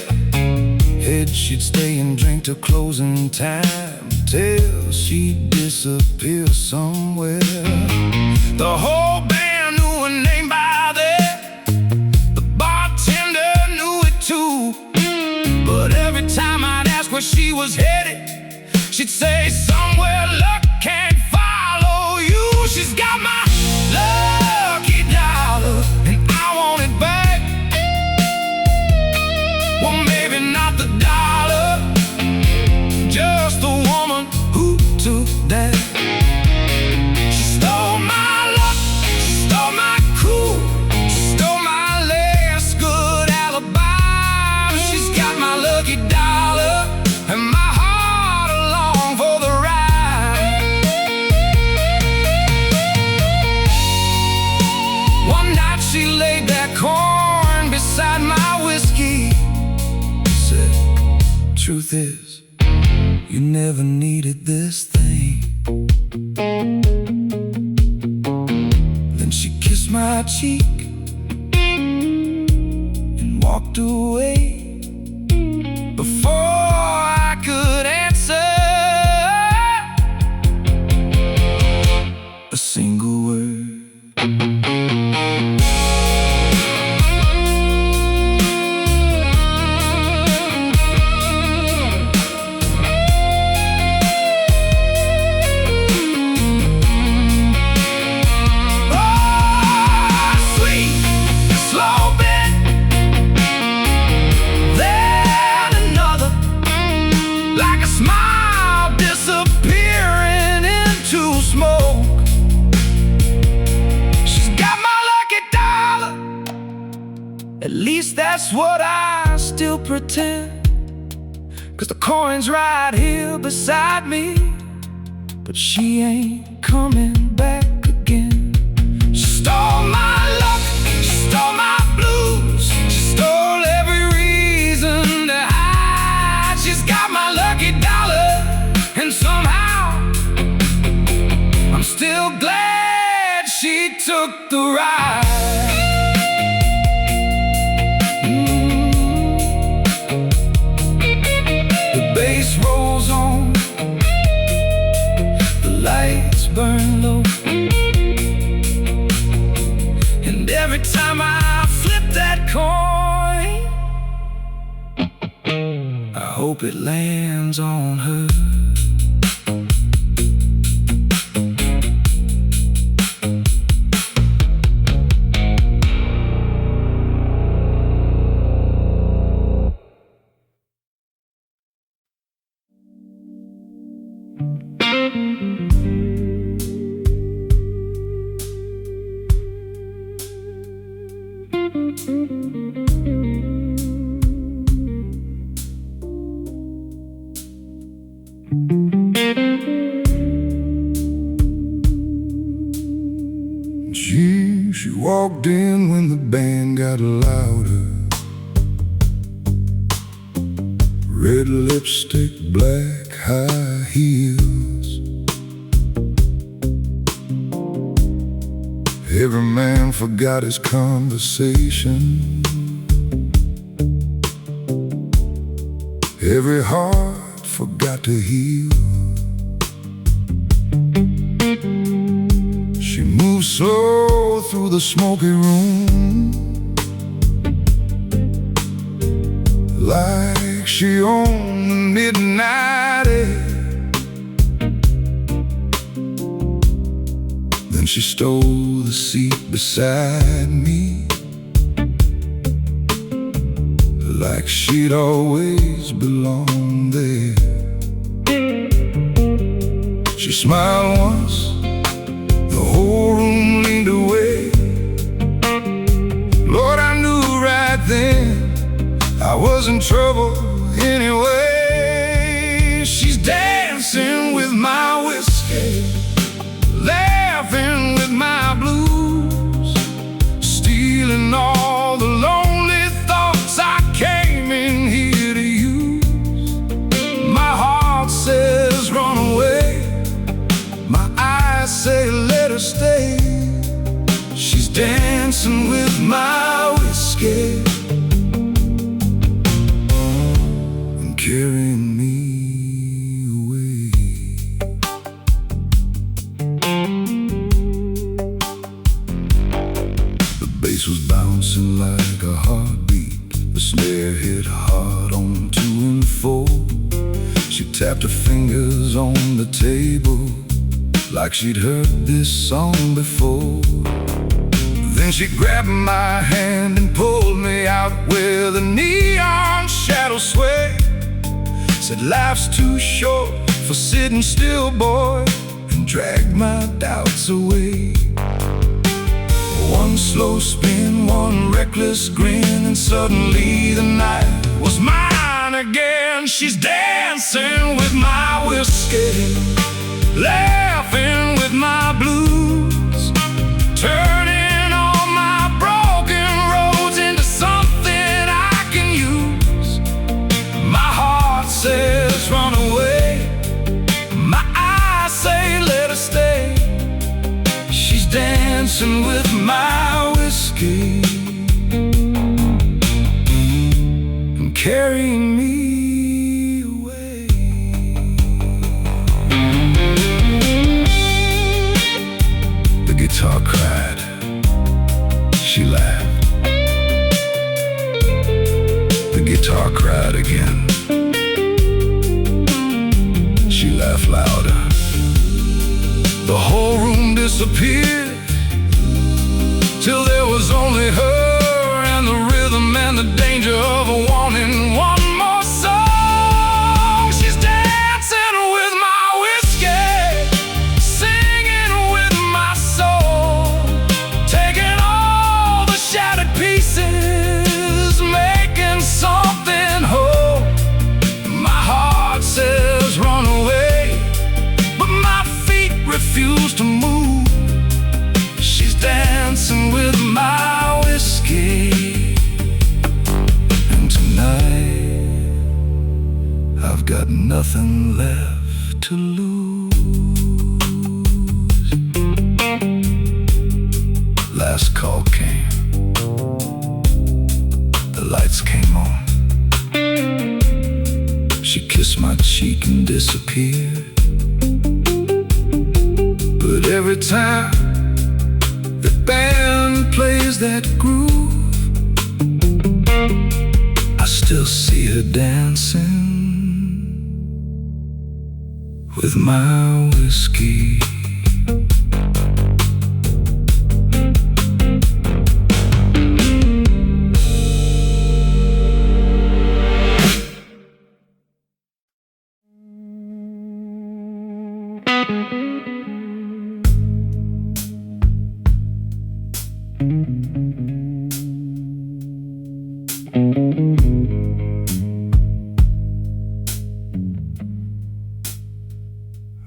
Head she'd stay and drink till closing time, till she'd disappear somewhere. The whole band knew her name by then, the bartender knew it too. But every time I'd ask where she was headed, she'd say, "Somewhere luck can't follow you." She's got my lucky dollar and I want it back. Well, maybe not the dollar, just the woman who took that. She stole my luck, she stole my cool, she stole my last good alibi. She's got my lucky dollar and my heart along for the ride. One night she laid that corn beside my whiskey, said, "Truth is, you never needed this thing." Then she kissed my cheek and walked away before I could answer a single word. guess what, I still pretend, 'cause the coin's right here beside me. But she ain't coming back again. She stole my luck, she stole my blues, she stole every reason to hide. She's got my lucky dollar, and somehow I'm still glad she took the ride. The bass rolls on, the lights burn low, and every time I flip that coin, I hope it lands on her. She walked in when the band got louder. Red lipstick, black high heels. Every man forgot his conversation. Every heart forgot to heal. She moved slow through the smoky room, like she owned the midnight air. Then she stole the seat beside me, like she'd always belonged there. She smiled once, the whole room leaned away. Lord, I knew right then I was in trouble anyway. She's dancing with my whiskey, laughing with my blues, stealing all the lonely thoughts I came in here to use. My heart says run away, my eyes say let her stay. She's dancing with my whiskey and carrying me away. The bass was bouncing like a heartbeat, the snare hit hard on 2 and 4. She tapped her fingers on the table like she'd heard this song before. Then she grabbed my hand and pulled me out where the neon shadows sway. Said life's too short for sitting still, boy, and dragged my doubts away. One slow spin, one reckless grin, and suddenly the night was mine again. She's dancing with my whiskey, laughing with my blues, turning all my broken roads into something I can use. My heart says run away, my eyes say let her stay. She's dancing with my whiskey and carrying me. Guitar cried, she laughed. The guitar cried again. She laughed louder. The whole room disappeared, till there was only her and the rhythm and the danger of a wanting one more song. She's dancing with my whiskey, singing with my soul, taking all the shattered pieces, making move. She's dancing with my whiskey. And tonight I've got nothing left to lose. Last call came. The lights came on. She kissed my cheek and disappeared. But every time the band plays that groove, I still see her dancing with my whiskey.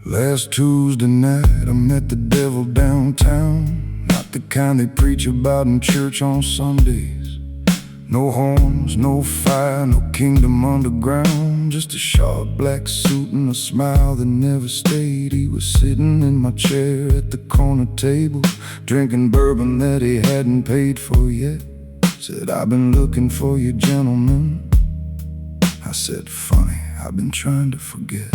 Last Tuesday night I met the devil downtown. Not the kind they preach about in church on Sundays. No horns, no fire, no kingdom underground. Just a short black suit and a smile that never stayed. He was sitting in my chair at the corner table, drinking bourbon that he hadn't paid for yet. Said, "I've been looking for you, gentlemen." I said, "Funny, I've been trying to forget."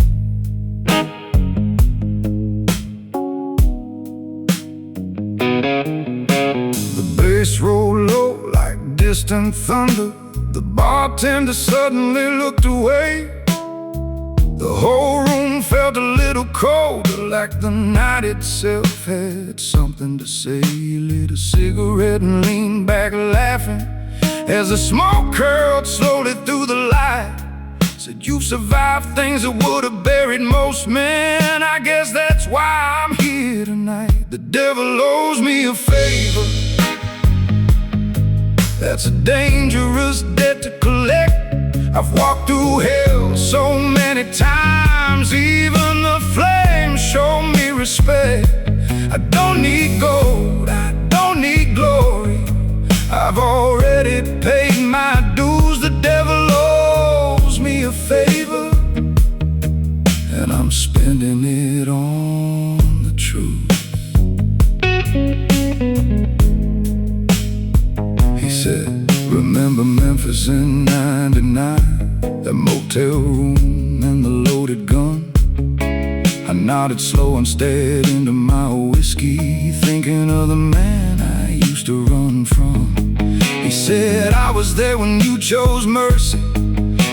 The bass rolled low like distant thunder. The bartender suddenly looked away. The whole room felt a little colder, like the night itself had something to say. He lit a cigarette and leaned back laughing as the smoke curled slowly through the light. Said, "You've survived things that would have buried most men. I guess that's why I'm here tonight. The devil owes me a favor. That's a dangerous debt to collect. I've walked through hell so many times. Even the flames show me respect. I don't need gold, I don't need glory. I've already paid my dues. The devil owes me a favor, and I'm spending it on the truth. He said, "Remember Memphis in '99? That motel room and the loaded gun?" I nodded slow and stared into my whiskey, thinking of the man I used to run from. He said, "I was there when you chose mercy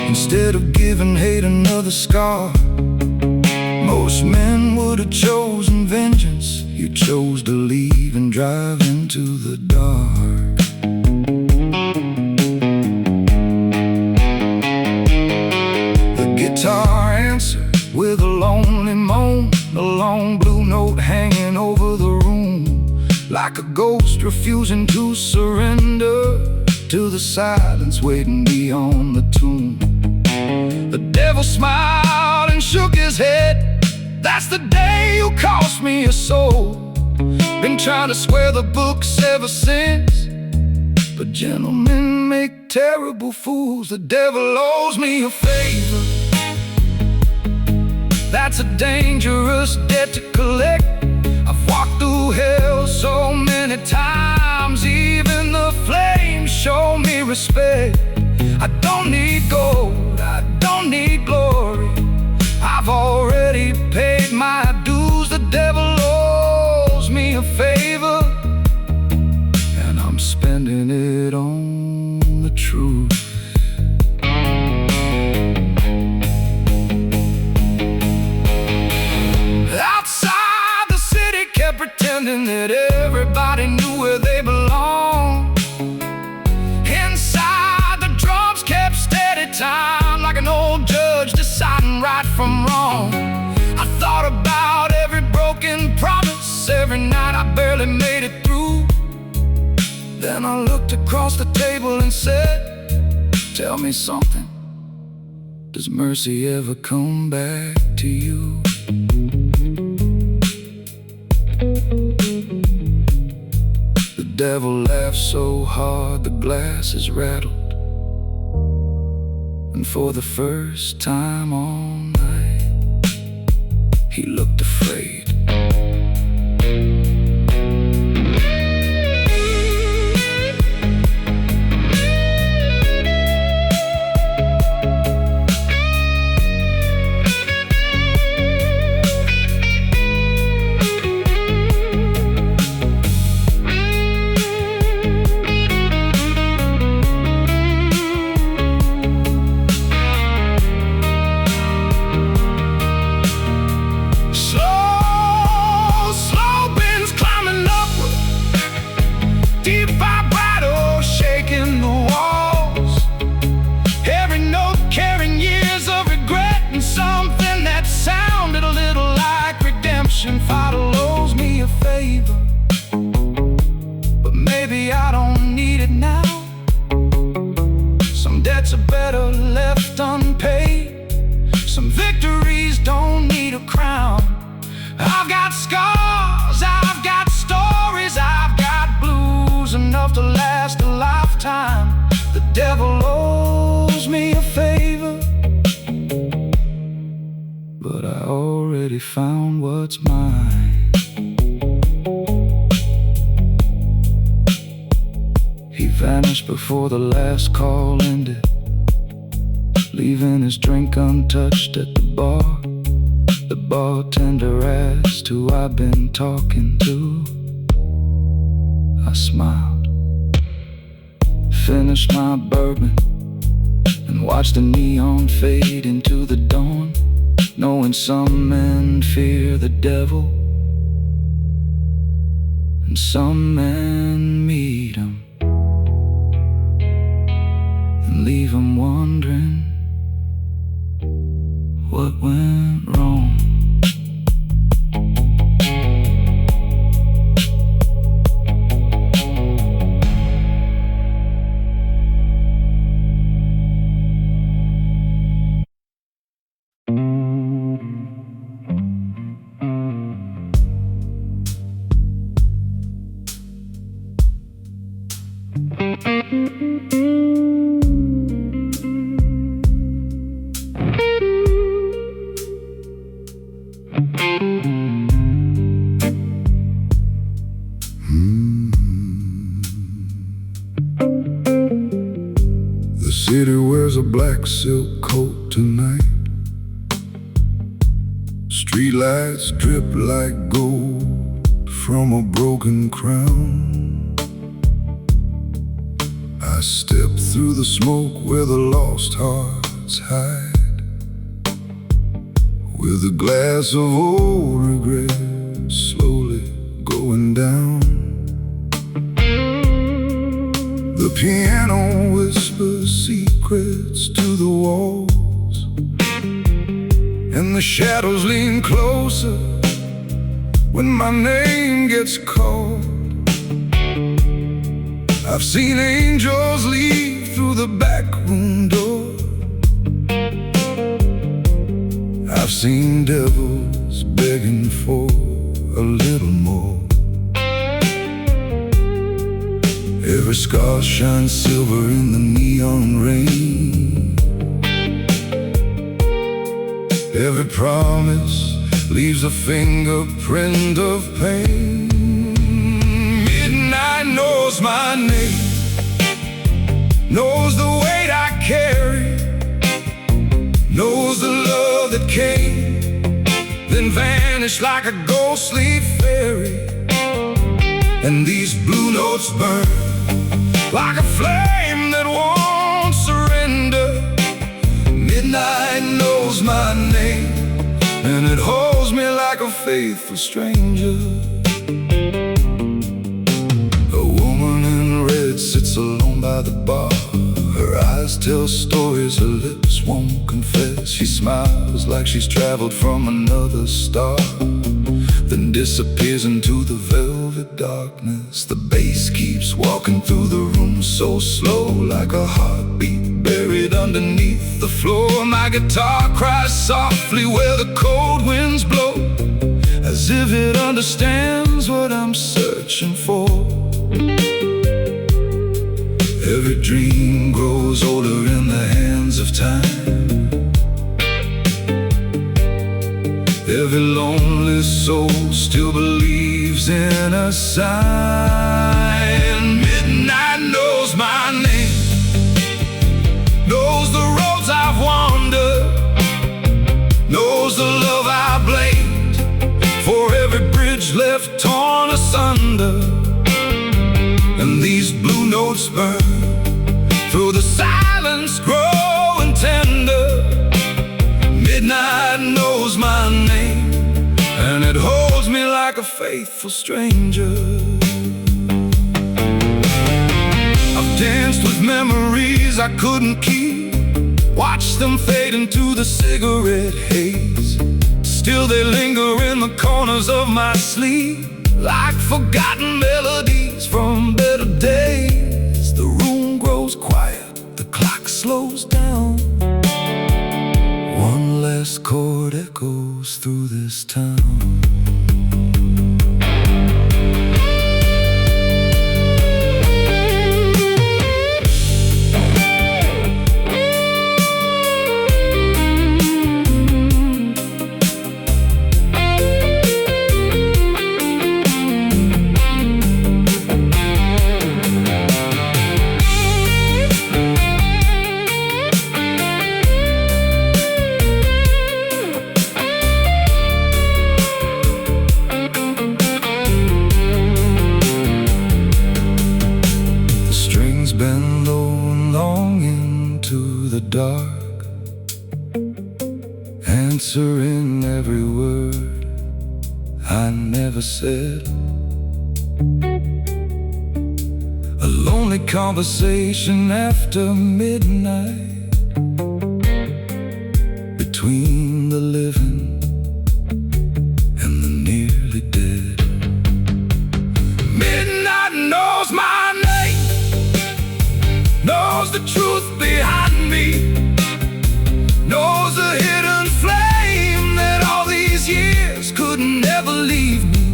instead of giving hate another scar. Most men would have chosen vengeance. You chose to leave and drive into the dark." The guitar answered with a lonely moan, a long blue note hanging over the room, like a ghost refusing to surrender to the silence waiting beyond the tomb. The devil smiled and shook his head. "That's the day you cost me a soul. Been trying to square the books ever since. But gentlemen make terrible fools. The devil owes me a favor. That's a dangerous debt to collect. I've walked through hell so many times. Even the flames show me respect. I don't need gold, I don't need glory. I've already paid my dues. The devil owes me a favor, and I'm spending it on the truth. Outside, the city kept pretending that everybody knew where they belonged. Inside, the drums kept steady time, like an old judge deciding right from wrong. I thought about every broken promise. Every night I barely made it through. Then I looked across the table and said, "Tell me something. Does mercy ever come back to you?" devil laughs so hard the glass is rattled. And for the first time all night, he looked afraid. Father owes me a favor, but maybe I don't need it now. Some debts are better left unpaid. Some victories don't need a crown. I've got scars, I've got stories, I've got blues enough to last a lifetime. The devil owes me a favor, but I already found what's mine. He vanished before the last call ended, leaving his drink untouched at the bar. The bartender asked who I'd been talking to. I smiled, finished my bourbon, and watched the neon fade into the dawn. Knowing some men fear the devil, and some men meet him and leave him wondering what went wrong. The city wears a black silk coat tonight. Streetlights drip like gold from a broken crown. I step through the smoke where the lost hearts hide, with a glass of old regret slowly going down. The piano whispers secrets to the walls, and the shadows lean closer when my name gets called. I've seen angels leave through the back room door. I've seen devils begging for a little more. Every scar shines silver in the neon rain. Every promise leaves a fingerprint of pain. Midnight knows my name, knows the weight I carry, knows the love that came, then vanished like a ghostly fairy. And these blue notes burn like a flame that won't surrender. Midnight knows my name, and it holds me like a faithful stranger. A woman in red sits alone by the bar. Her eyes tell stories her lips won't confess. She smiles like she's traveled from another star, then disappears into the velvet darkness. The bass keeps walking through the room so slow, like a heartbeat buried underneath the floor. My guitar cries softly where the cold winds blow, as if it understands what I'm searching for. still believes in a sign. Midnight knows my name, knows the roads I've wandered, knows the love I blamed for every bridge left torn asunder. And these blue notes burn through the silence, growing tender. Midnight knows my name, and it holds me like a faithful stranger. I've danced with memories I couldn't keep, watched them fade into the cigarette haze. Still they linger in the corners of my sleep, like forgotten melodies from better days. The room grows quiet, the clock slows down. One last chord echoes through this town. Been low and long into the dark, answering every word I never said. A lonely conversation after midnight, between the living and the nearly dead. Midnight knows my name, knows the truth behind me, knows the hidden flame that all these years could never leave me.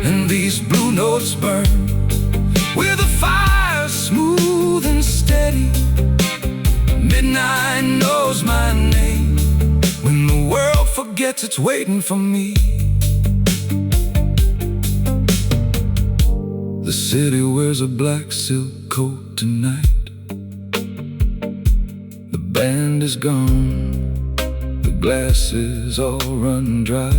And these blue notes burn with a fire smooth and steady. Midnight knows my name, when the world forgets it's waiting for me. The city wears a black silk coat tonight. The band is gone, the glasses all run dry.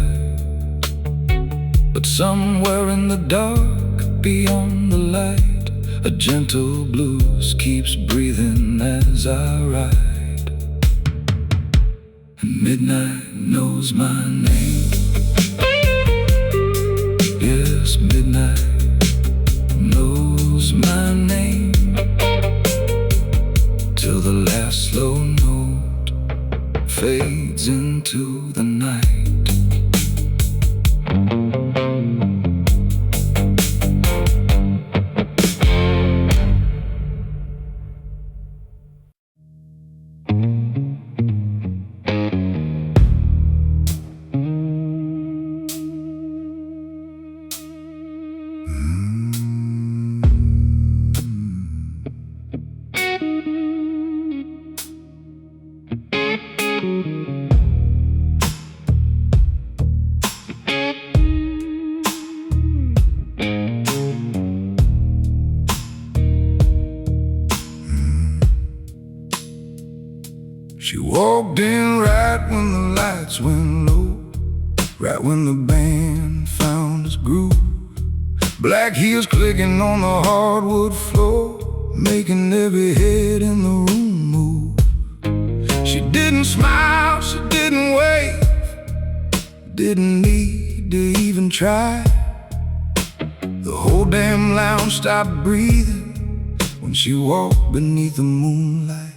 But somewhere in the dark, beyond the light, a gentle blues keeps breathing as I ride. And midnight knows my name. Yes, midnight knows my name, till the last slow note fades into the night. She walked in right when the lights went low, right when the band found its groove. Black heels clicking on the hardwood floor, making every head in the room move. She didn't smile, she didn't wave, didn't need to even try. The whole damn lounge stopped breathing when she walked beneath the moonlight.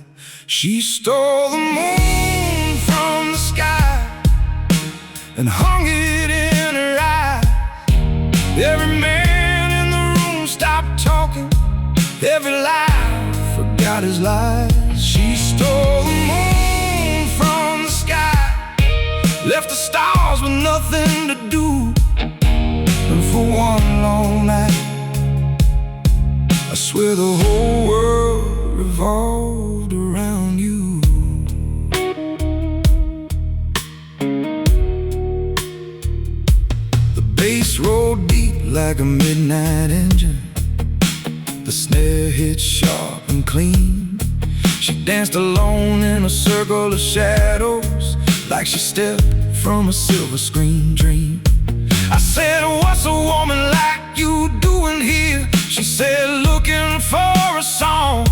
She stole the moon from the sky and hung it in her eye. Every man in the room stopped talking, every lie forgot his lies. She stole the moon from the sky, left the stars with nothing to do. And for one long night, I swear the whole world revolved around you. bass rolled deep like a midnight engine. The snare hit sharp and clean. She danced alone in a circle of shadows, like she stepped from a silver screen dream. I said, what's a woman like you doing here? She said, looking for a song.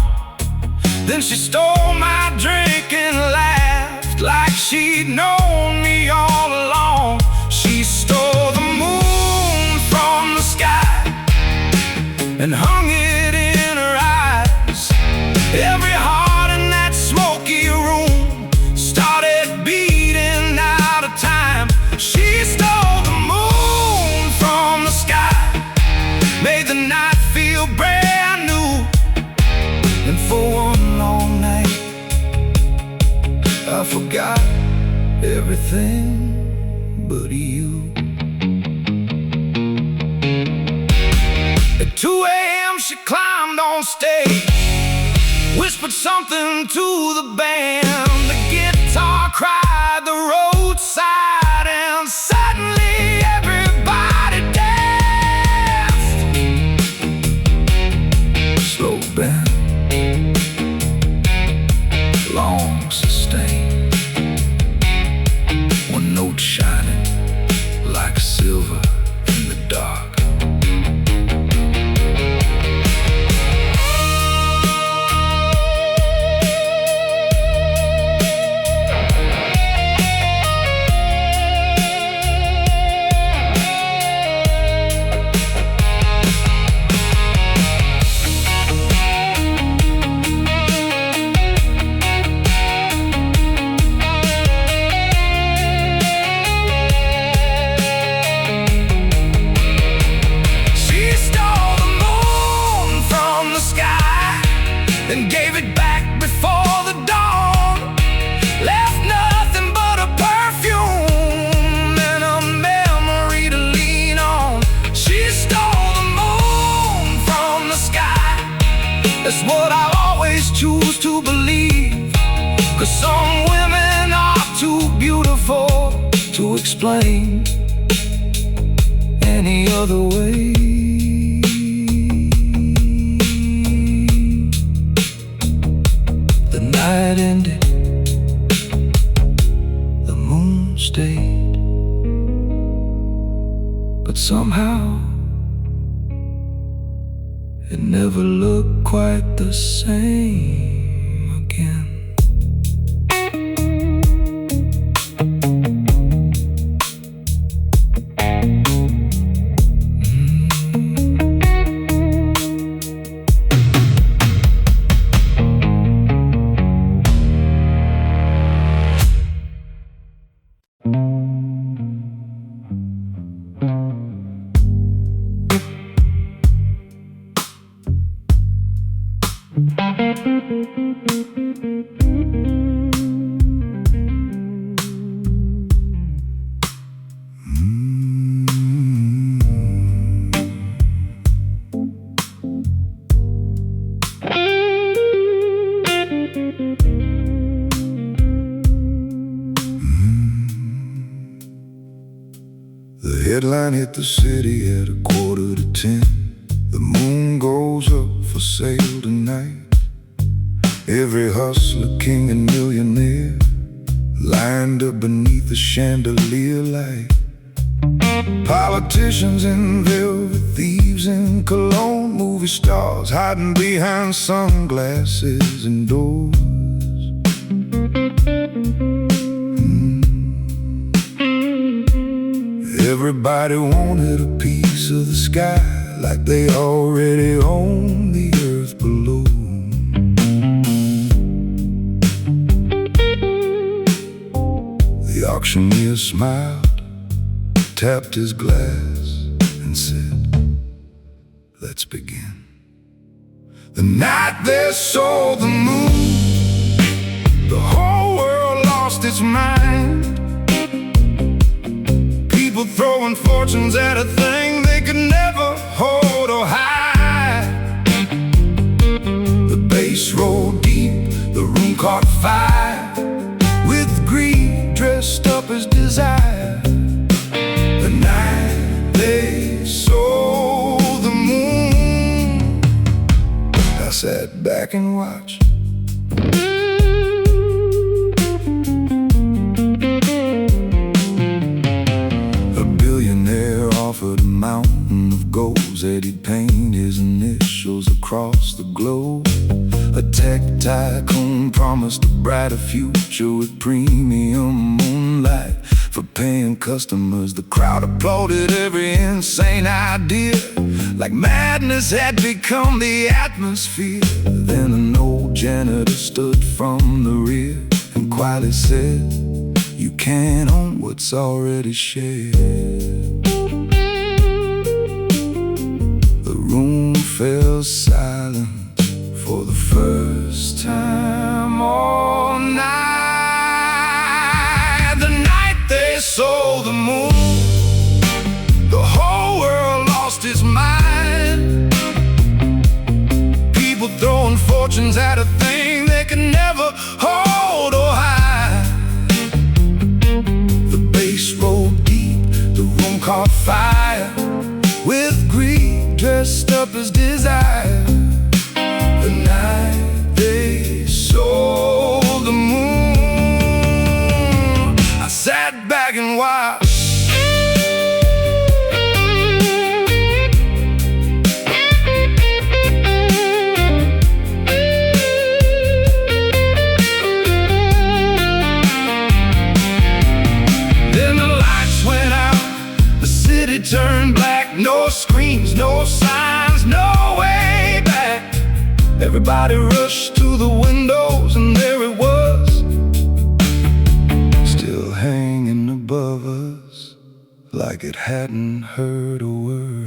Then she stole my drink and laughed like she'd known me all along. She stole the moon from the sky and hung it in her eyes. Every heart in that smoky room started beating out of time. She stole the moon from the sky, made the night feel brand new. And for one long night, I forgot everything but you. At 2 a.m. she climbed on stage, whispered something to the band. The guitar cried the roadside, and suddenly everybody danced. Slow bend, long sustained, one note shining like silver in the dark. And gave it back before the dawn. Left nothing but a perfume and a memory to lean on. She stole the moon from the sky. That's what I always choose to believe, 'cause some women are too beautiful to explain any other way. Night ended, the moon stayed, but somehow it never looked quite the same again. The headline hit the city at 9:45. The moon goes up for sale tonight. Every hustler, king and millionaire lined up beneath the chandelier light. Politicians in velvet, thieves in cologne, movie stars hiding behind sunglasses and doors. Everybody wanted a piece of the sky, like they already own the earth below. The auctioneer smiled, tapped his glass, and said, let's begin. The night they sold the moon, the whole world lost its mind. People throwing fortunes at a thing they could never hold or hide. The bass rolled deep, the room caught fire, with greed dressed up as desire. The night they sat back and watched. A billionaire offered a mountain of gold, said he'd paint his initials across the globe. A tech tycoon promised a brighter future with premium moonlight for paying customers. The crowd applauded every insane idea, like madness had become the atmosphere. Then an old janitor stood from the rear and quietly said, "You can't own what's already shared." The room fell silent for the first time all night. The night they sold the moon, the whole world lost its mind. People throwing fortunes at a thing they could never hold or hide. The bass rolled deep, the room caught fire, with greed dressed up as desire. The night they sold the moon, I sat back and watched. Then the lights went out, the city turned black. No screams, no signs, no way back. Everybody rushed to the windows, and there it was, still hanging above us, like it hadn't heard a word.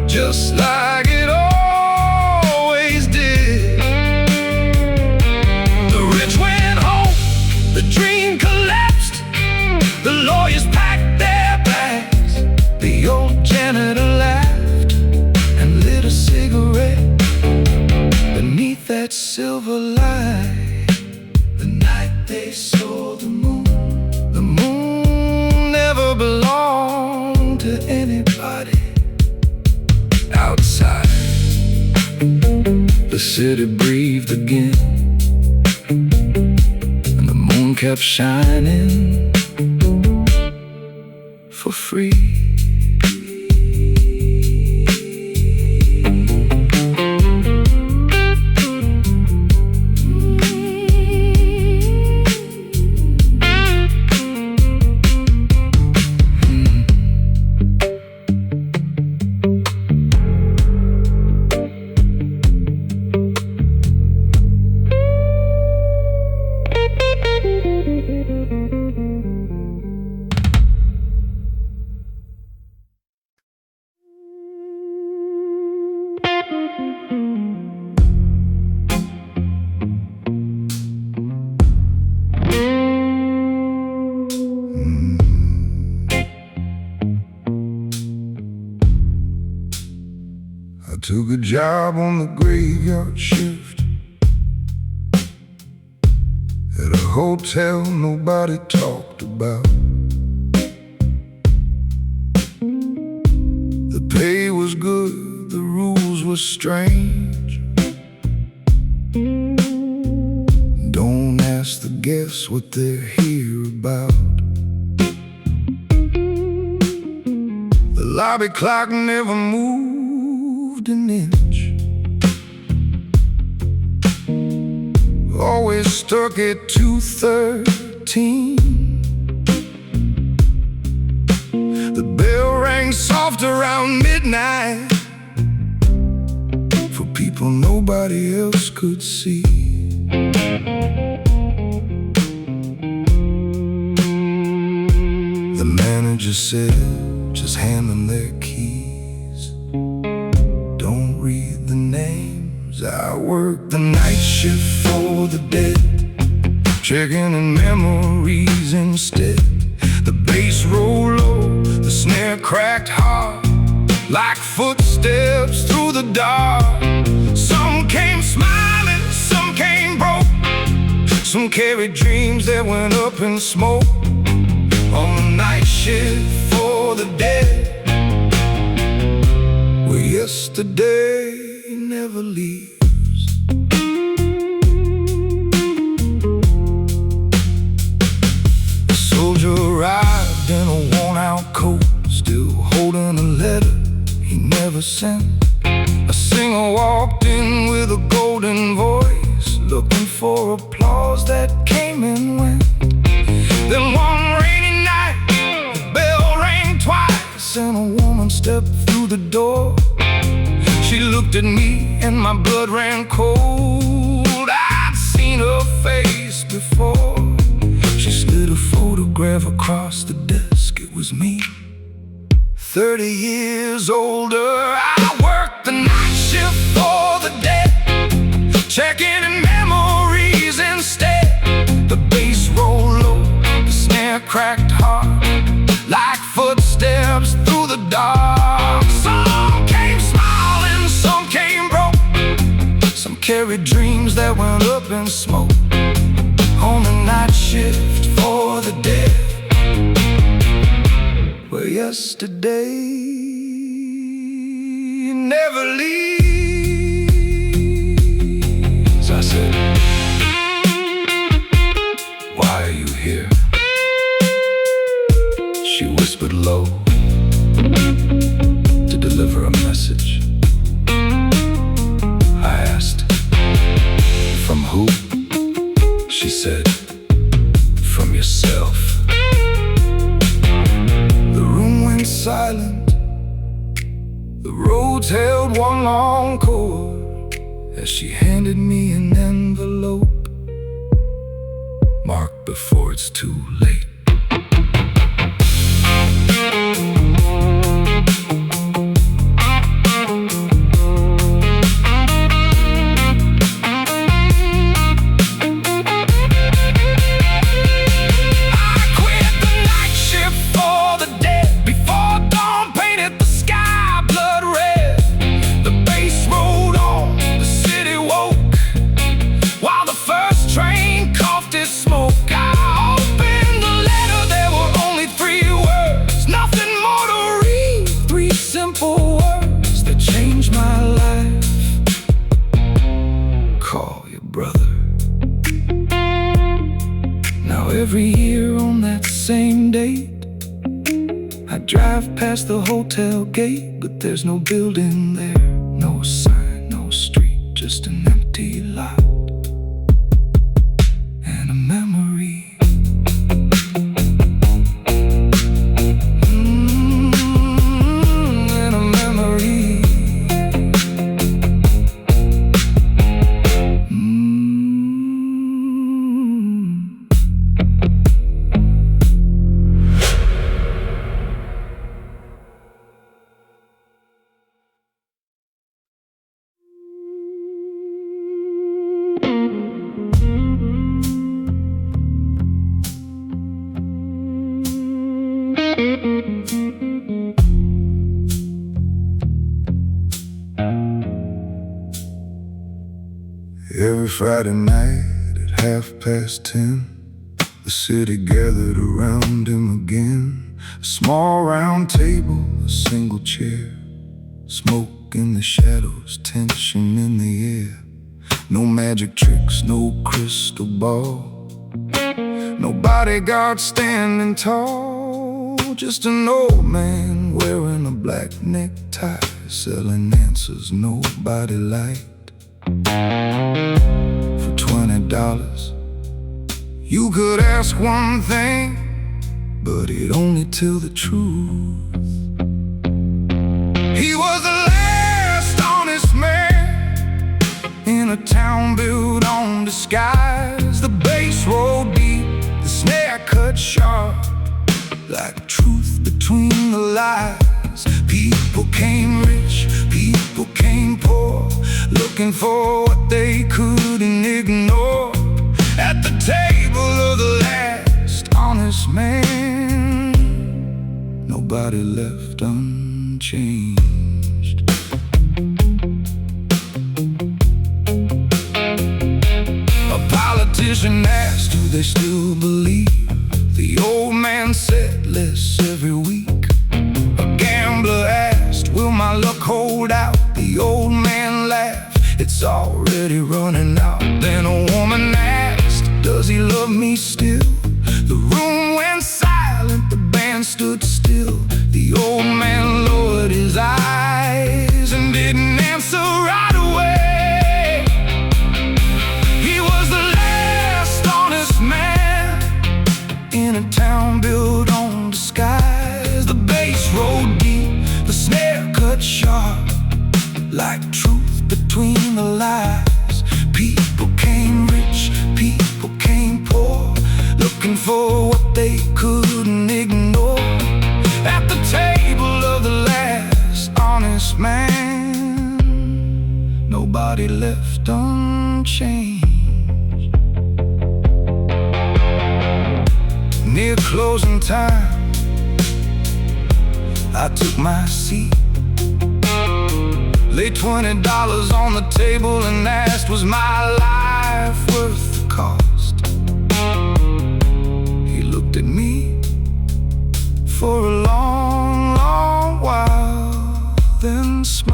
Just like it always did. The rich went home, the dream collapsed. The lawyers packed their bags. The old janitor laughed and lit a cigarette beneath that silver light. The night they sold the moon never belonged to anybody. Outside, the city breathed again, and the moon kept shining for free. I took a job on the graveyard shift at a hotel nobody talked about. The pay was good, the rules were strange. Don't ask the guests what they're here about. The lobby clock never moved an inch, always stuck at 2:13. The bell rang soft around midnight for people nobody else could see. The man manager said, just hand them their keys. Don't read the names. I work the night shift for the dead, checking in memories instead. The bass rolled low, the snare cracked hard, like footsteps through the dark. Some came smiling, some came broke, some carried dreams that went up in smoke. On the night shift for the dead, where yesterday never leaves. The soldier arrived in a worn-out coat, still holding a letter he never sent. A singer walked in with a golden voice, looking for applause that came and went. Then one rainy night, the bell rang twice, and a woman stepped through the door. She looked at me and my blood ran cold. I'd seen her face before. She slid a photograph across the desk. It was me, 30 years older. I worked the night shift for the dead, checking in memories instead. The bass rolled low, the snare cracked hard, like footsteps through the dark. Some came smiling, some came broke, some carried dreams that went up in smoke. On the night shift for the dead, where yesterday never leaves. I said, why are you here? She whispered low, to deliver a message. I asked, from who? She said, from yourself. The room went silent. The roads held one long chord as she handed me an envelope marked before it's too late. Every year on that same date, I drive past the hotel gate, but there's no building there, no sign, no street, just an empty lot and a memory. And a memory. Every Friday night at 10:30, the city gathered around him again. A small round table, a single chair, smoke in the shadows, tension in the air. No magic tricks, no crystal ball, no bodyguard standing tall. Just an old man wearing a black necktie, selling answers nobody liked. For $20, you could ask one thing, but he'd only tell the truth. He was the last honest man in a town built on disguise. The bass rolled deep, the snare cut sharp, like truth between the lies. People came rich, people came poor, looking for what they couldn't ignore. At the table of the last honest man, nobody left unchanged. A politician asked, do they still believe? The old man said, less every week. A gambler asked, will my luck hold out? The old man laughed, it's already running out. Then a woman asked, does he love me still? The room went silent, the band stood still. The old man lowered his eyes and didn't answer right away. He was the last honest man in a town built on disguise. The bass rolled deep, the snare cut sharp, like truth between the lies. People came rich, people came poor, looking for what they couldn't ignore. At the table of the last honest man, nobody left unchanged. Near closing time, I took my seat, laid $20 on the table and asked, was my life worth the cost? He looked at me for a long, long while, then smiled.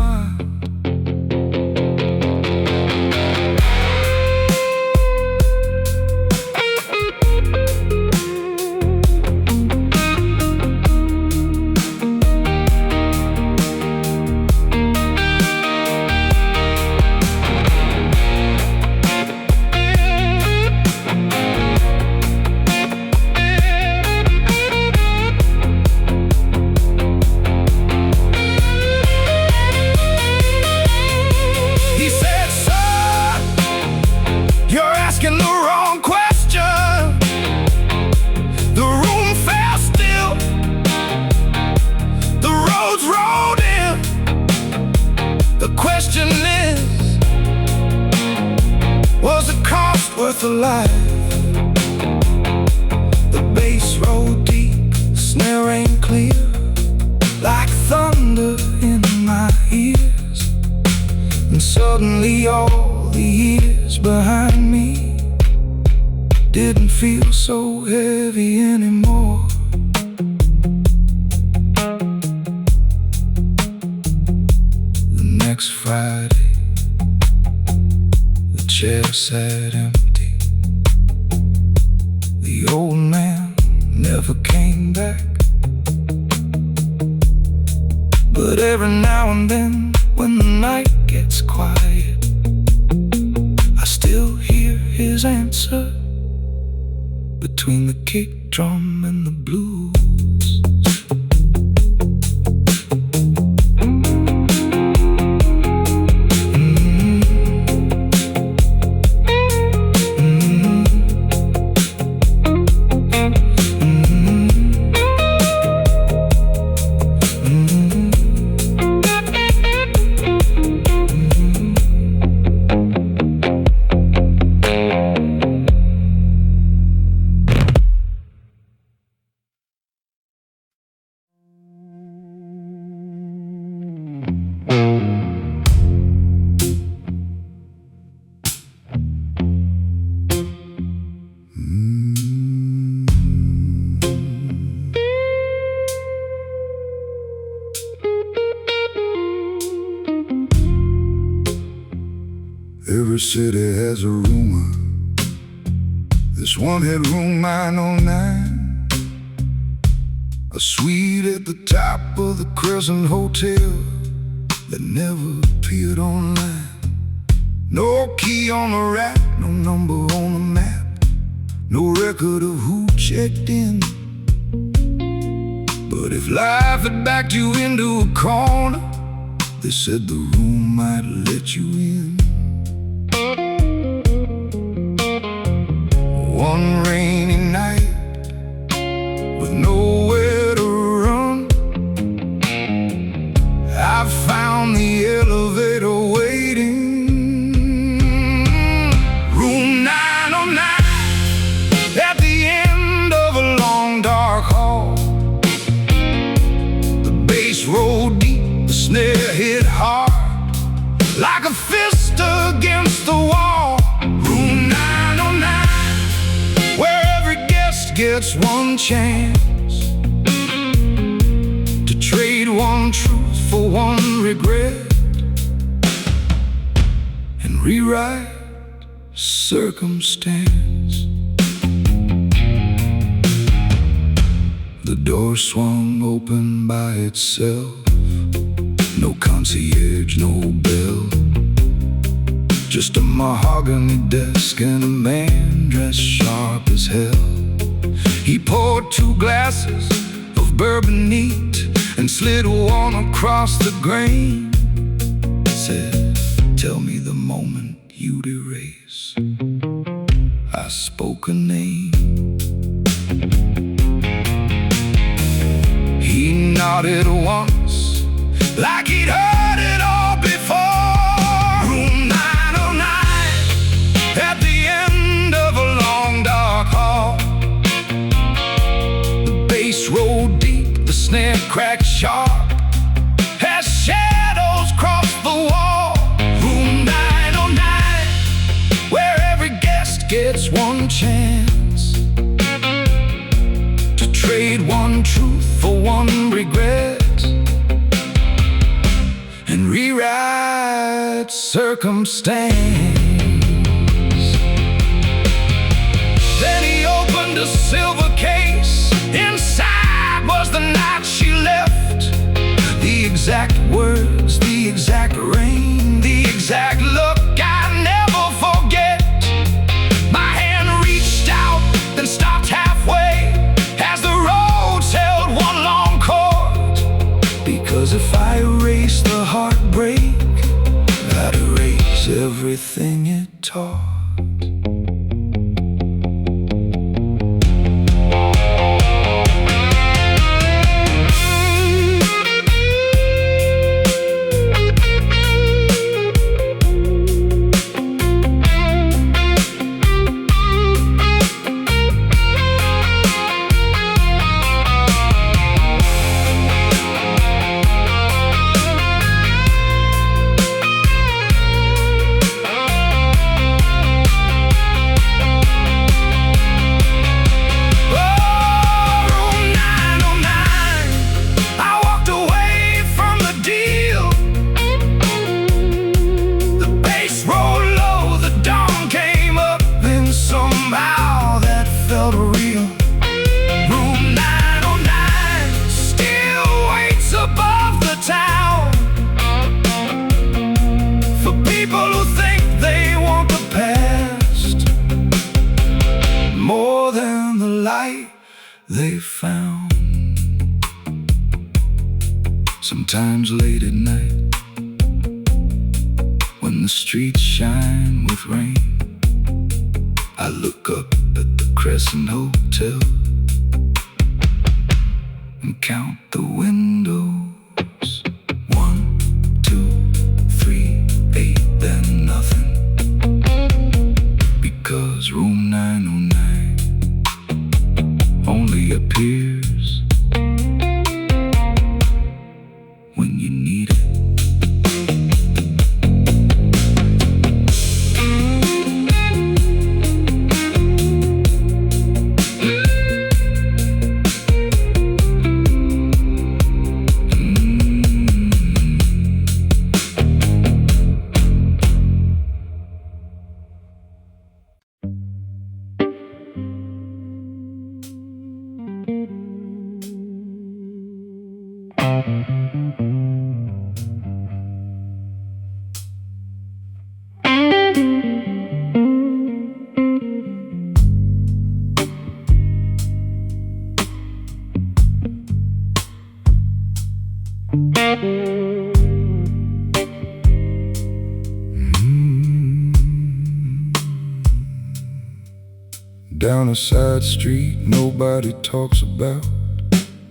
Worth a life. The bass rolled deep, the snare rang clear, like thunder in my ears. And suddenly all the years behind me didn't feel so heavy anymore. The next Friday, the chair sat empty. The old man never came back, but every now and then, when the night gets quiet, I still hear his answer between the kick drum and the blues. Every city has a rumor. This one had room 909, a suite at the top of the Crescent Hotel that never appeared online. No key on the rack, no number on the map, no record of who checked in. But if life had backed you into a corner, they said the room might let you in. One rainy night, with nowhere to run, guest gets one chance to trade one truth for one regret and rewrite circumstance. The door swung open by itself. No concierge, no bell, just a mahogany desk and a man dressed sharp as hell. He poured 2 glasses of bourbon neat and slid one across the grain. Said, tell me the moment you'd erase. I spoke a name. He nodded once, like he'd heard it all before. Room 909, at the end of a long dark hall. The bass rolled deep, the snare cracked sharp as shadows crossed the wall. Room 909, where every guest gets one chance to trade one truth for one regret and rewrite circumstance. Then he opened a silver case. Inside was the night she left. The exact words, the exact rain, the exact look I never forget. My hand reached out, then stopped halfway as the roads held one long chord. Because if I erase the heartbreak, I'd erase everything it taught. They found. Sometimes late at night, when the streets shine with rain, I look up at the Crescent Hotel and count the windows. 1, 2, 3, 8, then nothing. Because room 909 only appears when you need it. Down a side street nobody talks about,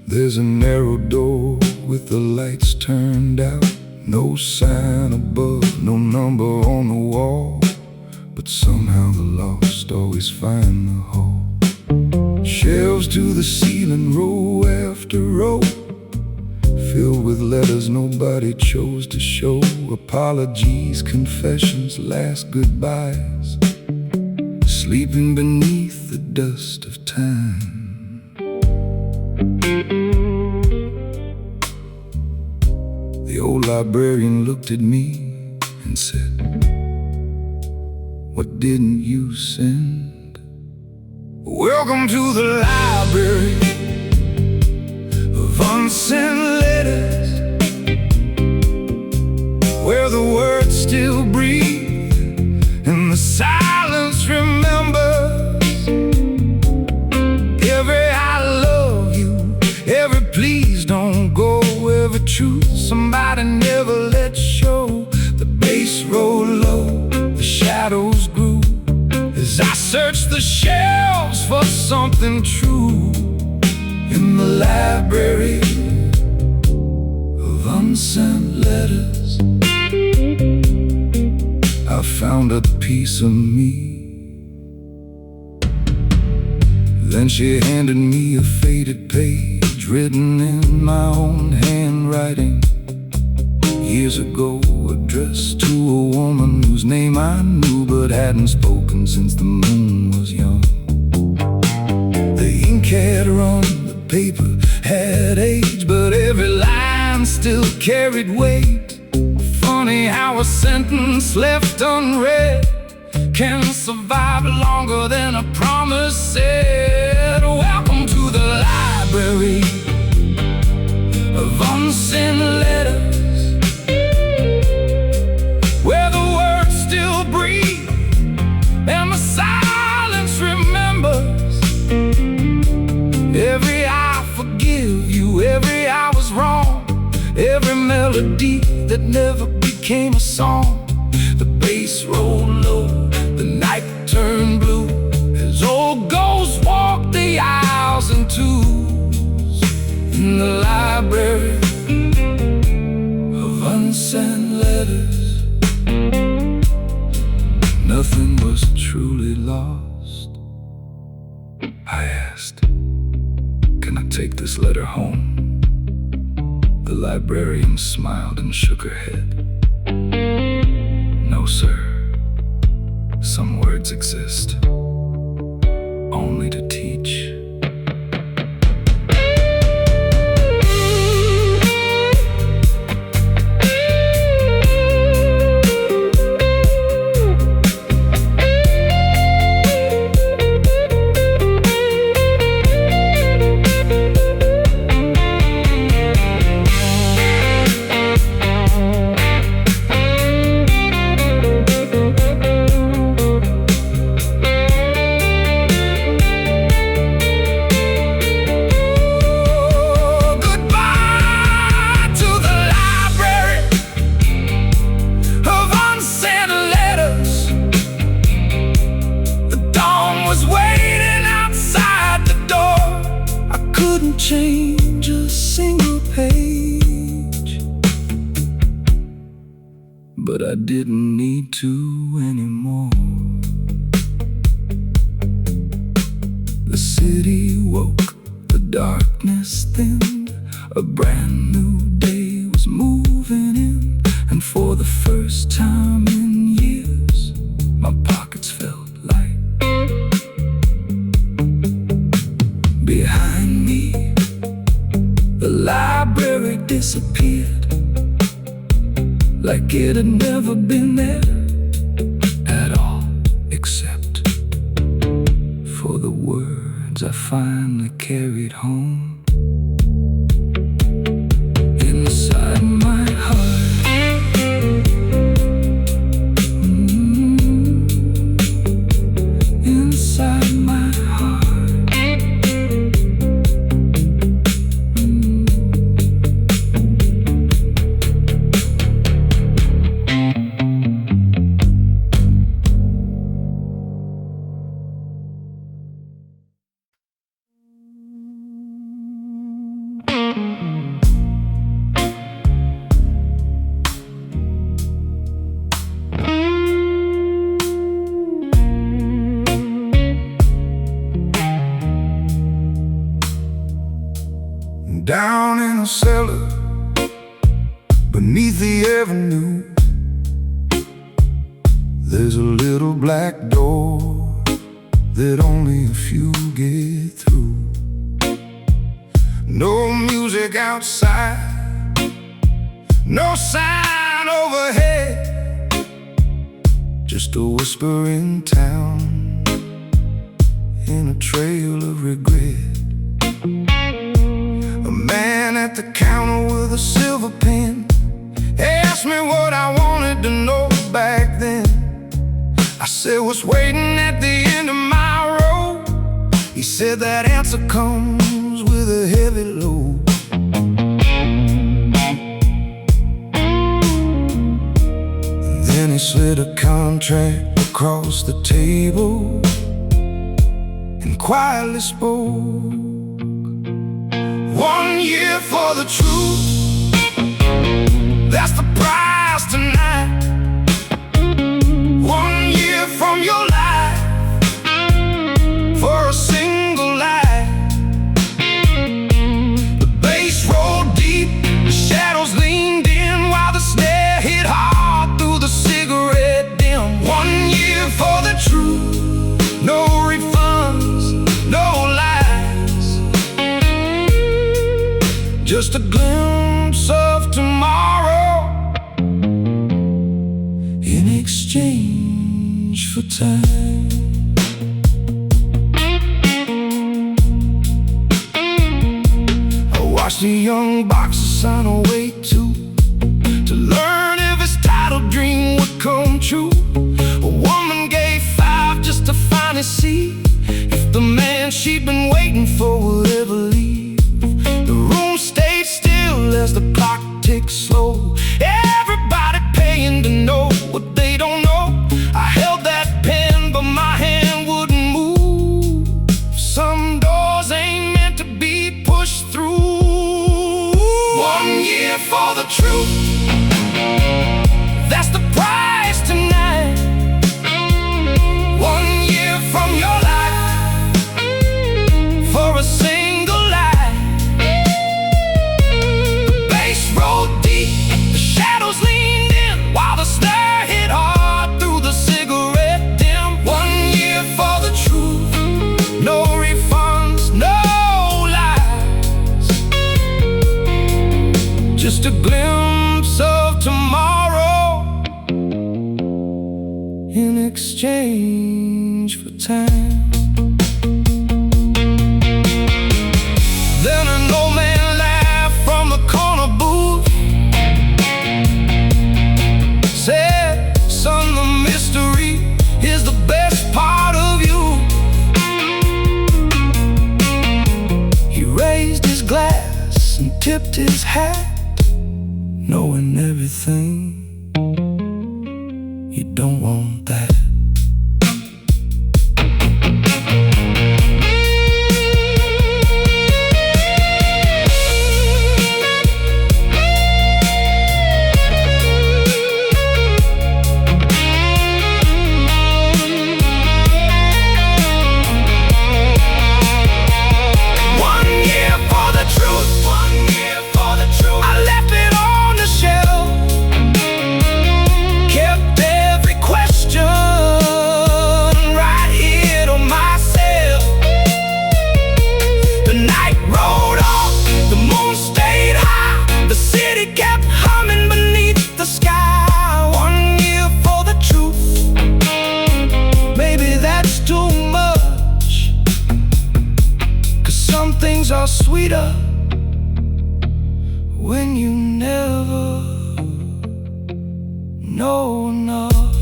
there's a narrow door with the lights turned out. No sign above, no number on the wall, but somehow the lost always find the hall. Shelves to the ceiling, row after row, filled with letters nobody chose to show. Apologies, confessions, last goodbyes, sleeping beneath the dust of time. The old librarian looked at me and said, "What didn't you send?" Welcome to the library of unsent letters, where the words still breathe and the silence remembers. Every "I love you," every "please don't go," every truth somebody never let show. The bass rolled low, the shadows grew as I searched the shelves for something true. In the library of unsent letters, I found a piece of me. Then she handed me a faded page written in my own handwriting, years ago, addressed to a woman whose name I knew but hadn't spoken since the moon was young. The ink had run, the paper had aged, but every line still carried weight. Funny how a sentence left unread can survive longer than a promise said. Welcome to the library of unsent letters, where the words still breathe and the silence remembers. Every "I forgive you," every "I was wrong," every melody that never became a song. The bass rolled low, the night turned blue as old ghosts walk the aisles in twos. In the library of unsent letters, nothing was truly lost. I asked, "Can I take this letter home?" The librarian smiled and shook her head. "No, sir. Some words exist only to teach." Change a single page, but I didn't need to anymore. The city woke, the darkness thinned, a brand new day was moving in, and for the first time in years, my pockets felt light. Behind me, the library disappeared, like it had never been there at all, except for the words I finally carried home inside my heart. Inside my heart. Down in a cellar beneath the avenue, there's a little black door that only a few get through. No music outside, no sign overhead, just a whisper in town, in a trail of regret. A man at the counter with a silver pen asked me what I wanted to know back then. I said, what's waiting at the end of my road? He said, that answer comes with a heavy load. Then he slid a contract across the table and quietly spoke. 1 year for the truth, that's the price tonight. 1 year from your life for a single life. The bass rolled deep, the shadows leaned in while the snare hit hard through the cigarette dim. 1 year for the truth, no refunds, no lies, just a glimpse of tomorrow in exchange for time. I watched a young boxer sign away to learn if his title dream would come true. A woman gave 5 just to finally see if the man she'd been waiting for would ever leave. The room stayed still as the clock ticked slow, everybody paying to know what they don't know. I held that pen, but my hand wouldn't move. Some doors ain't meant to be pushed through. 1 year for the truth, that's the price tonight. 1 year from your life for a single life. The bass rolled deep, the shadows leaned in while the snare hit hard through the cigarette dim. 1 year for the truth, no refunds, no lies, just a glimpse of tomorrow in exchange for time. Then an old man laughed from the corner booth, said, son, the mystery is the best part of you. He raised his glass and tipped his hat, knowing everything. You don't want that. Things are sweeter when you never know enough.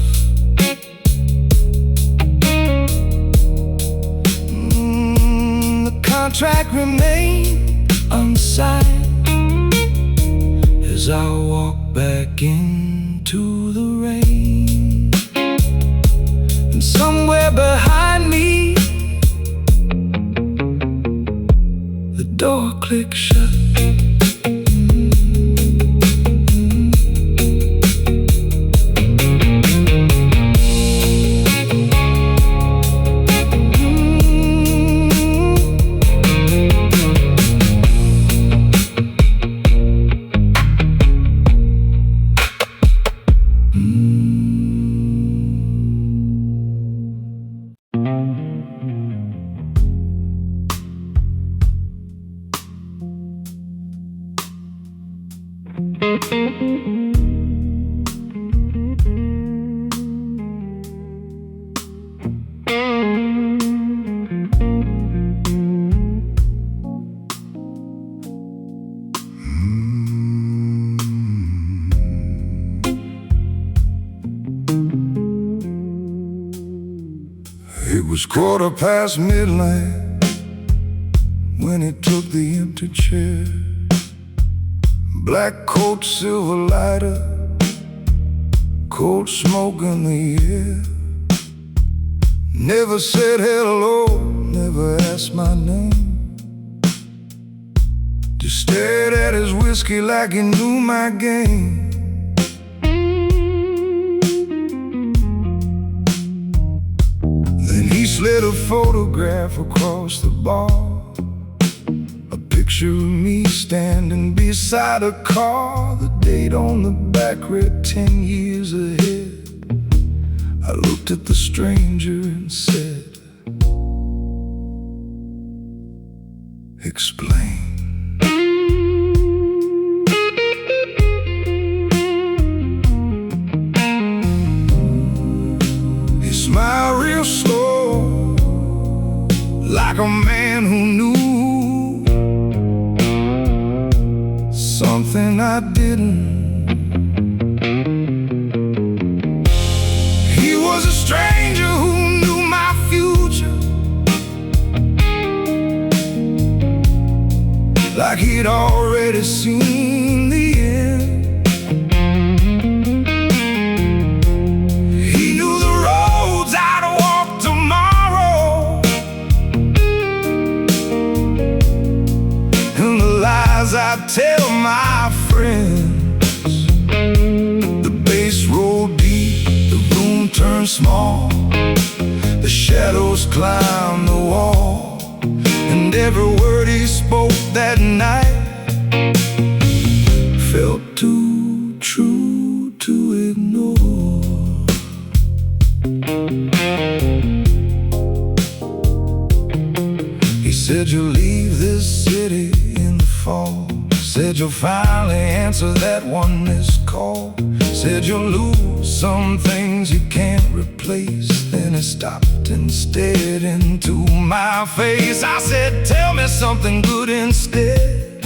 The contract remained unsigned as I walk back into the rain. And somewhere behind me, the door clicked shut. It was midnight when he took the empty chair. Black coat, silver lighter, cold smoke in the air. Never said hello, never asked my name. Just stared at his whiskey like he knew my game. Then he slid a photograph across the bar, a picture of me standing beside a car. The date on the back read 10 years ahead. I looked at the stranger and said, "Explain." He smiled real slow, like a man who knew something I didn't. He was a stranger who knew my future, like he'd already seen the end. He knew the roads I'd walk tomorrow, and the lies I'd tell my friends. The bass rolled deep, the room turned small, the shadows climbed the wall, and every word he spoke that night felt too true to ignore. He said, "You'll leave this city in the fall. Said you'll finally answer that one missed call. Said you'll lose some things you can't replace." Then he stopped and stared into my face. I said, "Tell me something good instead."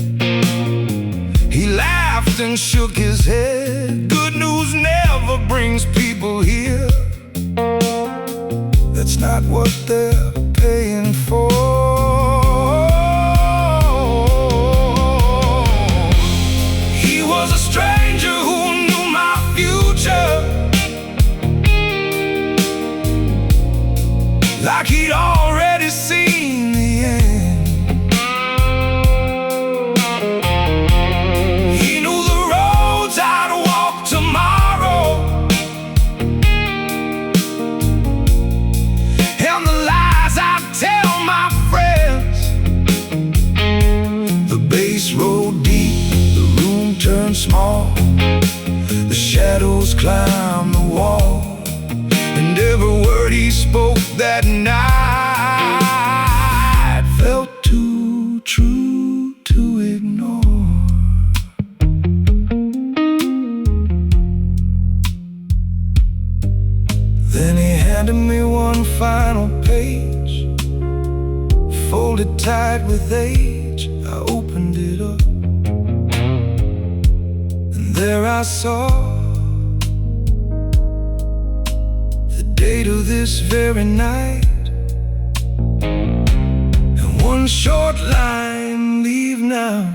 He laughed and shook his head. "Good news never brings people here. That's not what they're paying for." Was a stranger who knew my future, like he'd already seen the end. He knew the roads I'd walk tomorrow, and the lies I'd tell my friends. The bass rolled deep, turned small, the shadows climbed the wall, and every word he spoke that night felt too true to ignore. Then he handed me one final page, folded tight with age. I opened it up, there I saw the date of this very night, and one short line, "Leave now."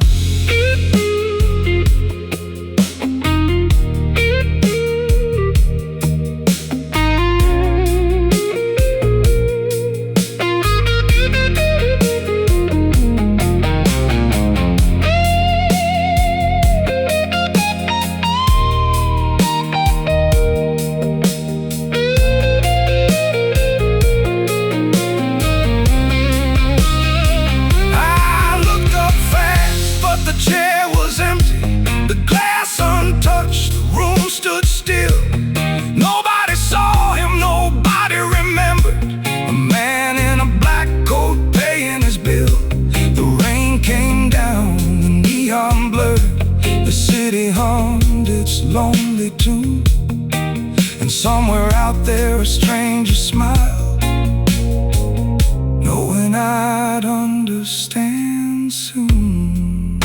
lonely too. And somewhere out there a stranger smiled, knowing I'd understand soon.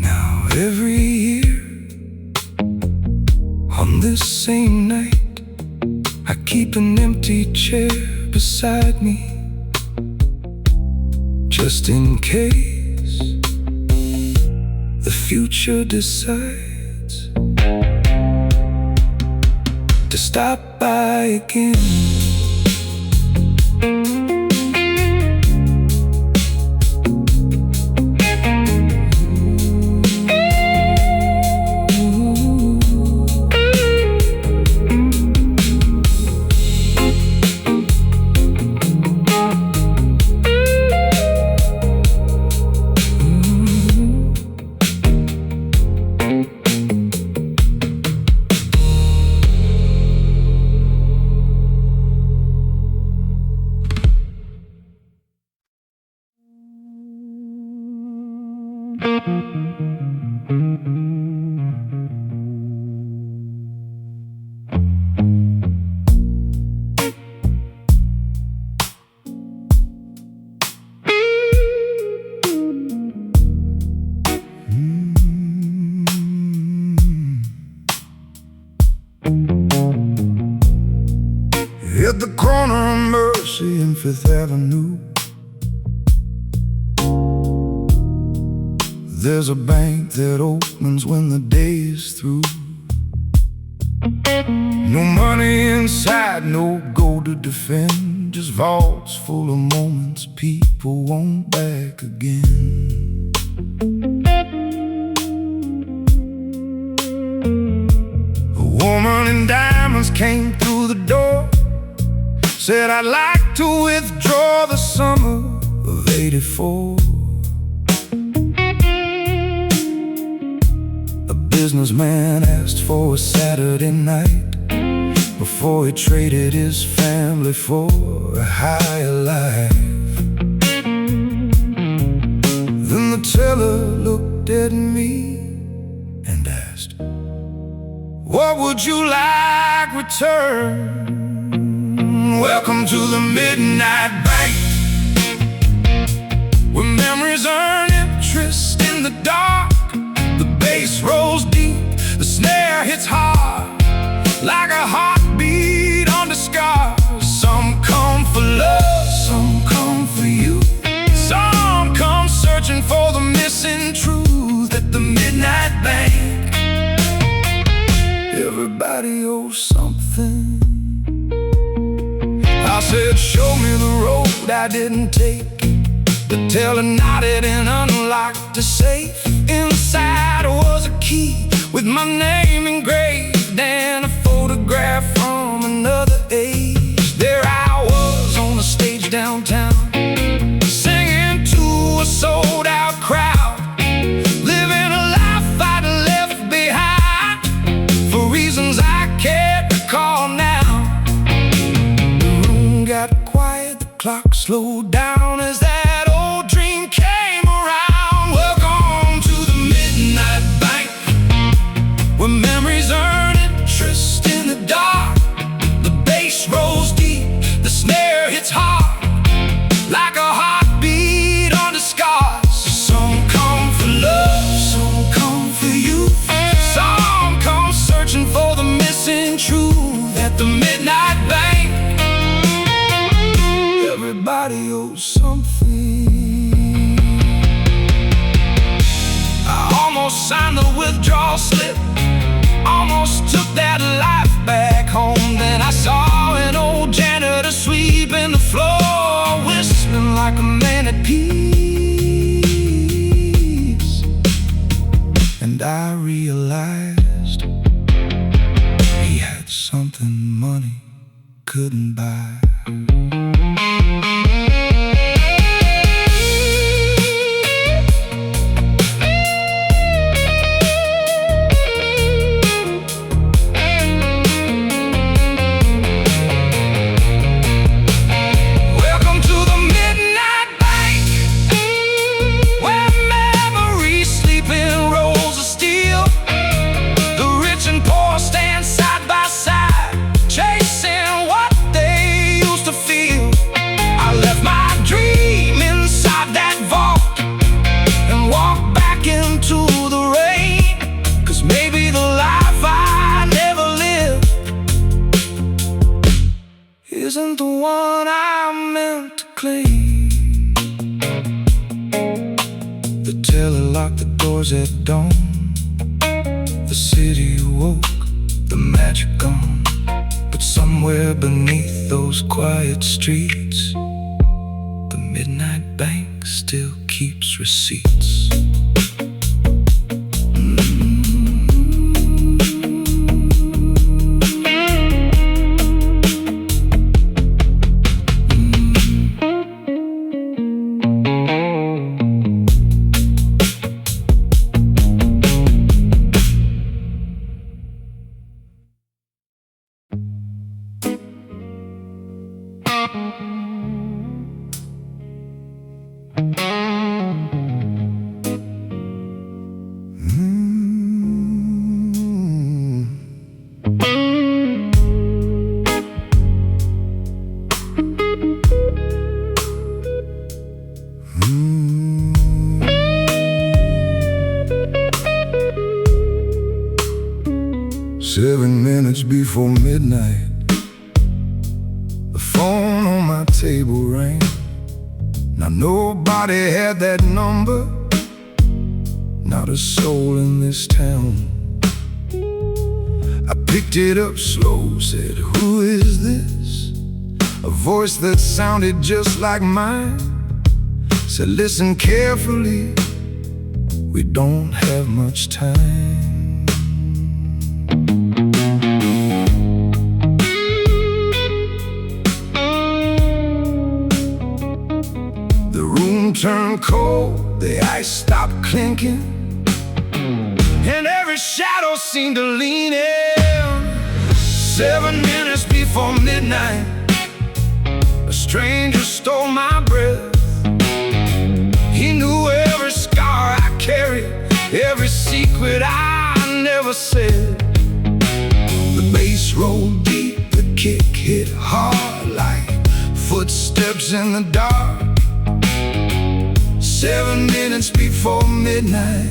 Now every year on this same night, I keep an empty chair beside me, just in case the future decides to stop by again. At the corner of Mercy and Fifth Avenue, there's a bank that opens when the day is through. No money inside, no gold to defend, just vaults full of moments people want back again. A woman in diamonds came through the door, said, I'd like to withdraw the summer of '84. A businessman asked for a Saturday night before he traded his family for a higher life. Then the teller looked at me and asked, what would you like return? Welcome to the Midnight Bank, where memories earn interest in the dark. The bass rolls deep, the snare hits hard, like a heartbeat under scars. Some come for love, some come for you, some come searching for the missing truth. At the Midnight Bank, everybody owes something. I said, show me the road I didn't take. The teller nodded and unlocked the safe. Inside was a key with my name engraved and a photograph from another age. There I was on a stage downtown, singing to a sold-out crowd, living a life I'd left behind for reasons I can't recall now. Got quiet, the clock slowed down as that old dream came around. Welcome to the Midnight Bank, where memories earn interest in the dark. The bass rolls deep, the snare hits hard, like a heartbeat under scars. Some come for love, some come for you, some come searching for the missing truth. At the Midnight Bank, everybody owes something. I almost signed the withdrawal slip, almost took that life back home. Then I saw an old janitor sweeping the floor, whistling like a man at peace. And I realized he had something money couldn't buy. clean. The teller locked the doors at dawn. The city woke, the magic gone. But somewhere beneath those quiet streets, the midnight bank still keeps receipts. Seven minutes before midnight, the phone on my table rang. Now nobody had that number, not a soul in this town. I picked it up slow, said, "Who is this?" A voice that sounded just like mine said, "Listen carefully, we don't have much time." Turned cold, the ice stopped clinking, and every shadow seemed to lean in. 7 minutes before midnight, a stranger stole my breath. He knew every scar I carried, every secret I never said. The bass rolled deep, the kick hit hard like footsteps in the dark. 7 minutes before midnight,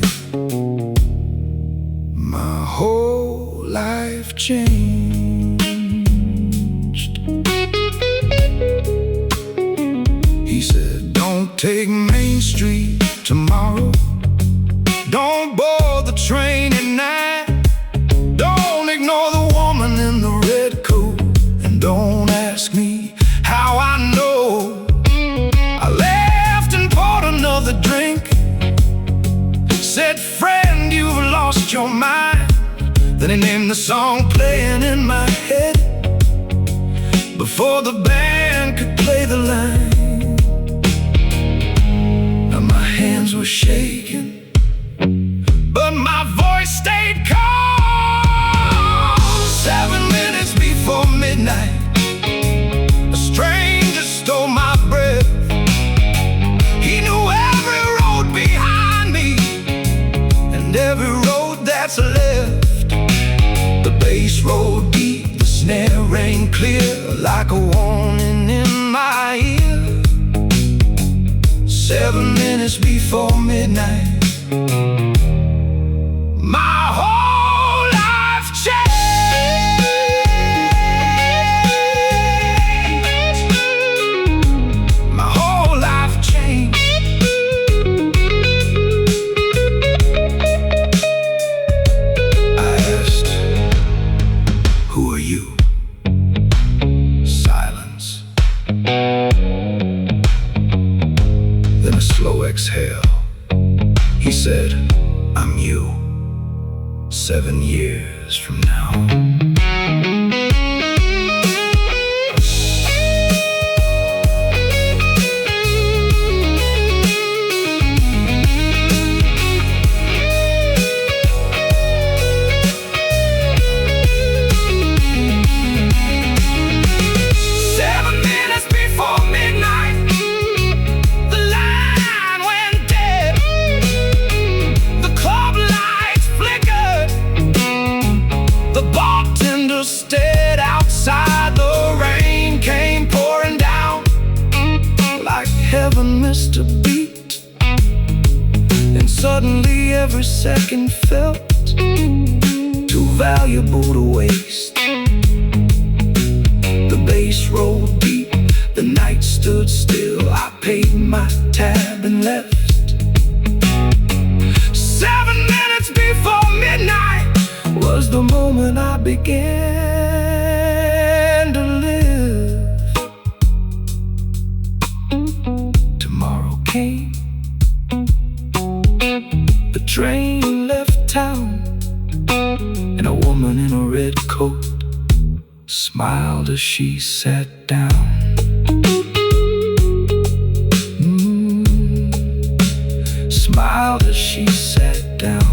my whole life changed. He said, "Don't take Main Street tomorrow. Don't board the train at night. Don't ignore the woman in the red coat. And don't ask me how I know. I left and poured another drink. Said, friend, you've lost your mind." Then he named the song playing in my head before the band could play the line. Now my hands were shaking, but my voice stayed calm. 7 minutes before midnight, a stranger stole my breath. He knew every road behind me and every road that's left. The bass rolled deep, the snare rang clear like a warning in my ear. 7 minutes before midnight, my whole life changed. My whole life changed. I asked, "Who are you?" Silence. Then a slow exhale. He said, "I'm you, 7 years from now." Stayed outside, the rain came pouring down like heaven missed a beat, and suddenly every second felt too valuable to waste. The bass rolled deep, The night stood still, I paid my tab and left. 7 minutes before midnight was the moment I began to live. Tomorrow came. The train left town, and a woman in a red coat smiled as she sat down. Smiled as she sat down.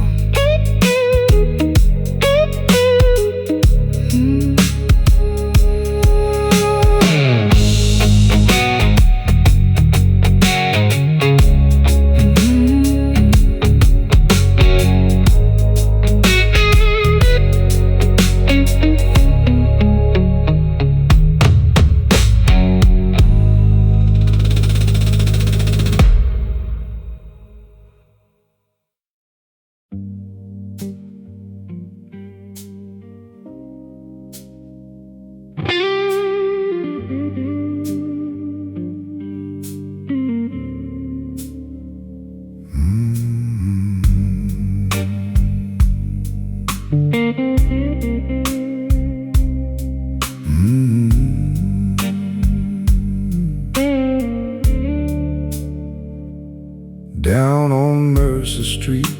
Down on Mercer Street,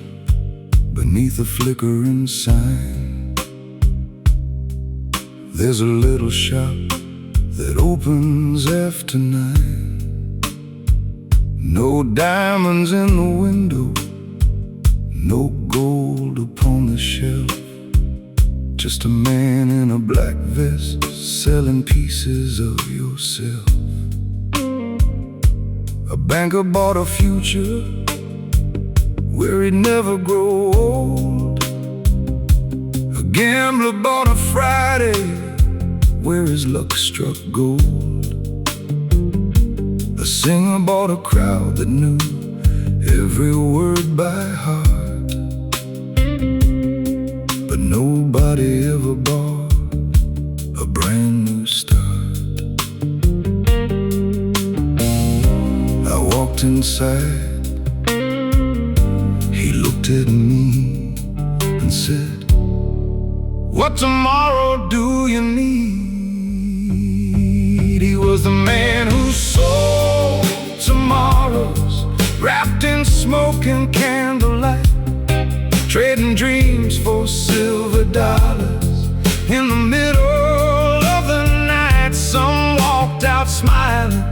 beneath a flickering sign, there's a little shop that opens after 9. No diamonds in the window, no gold upon the shelf, just a man in a black vest selling pieces of yourself. A banker bought a future where he'd never grow old. A gambler bought a Friday where his luck struck gold. A singer bought a crowd that knew every word by heart, but nobody ever bought a brand new start. I walked inside, he looked at me and said, "What tomorrow do you need?" He was the man who sold tomorrows, wrapped in smoke and candlelight, trading dreams for silver dollars. In the middle of the night, some walked out smiling,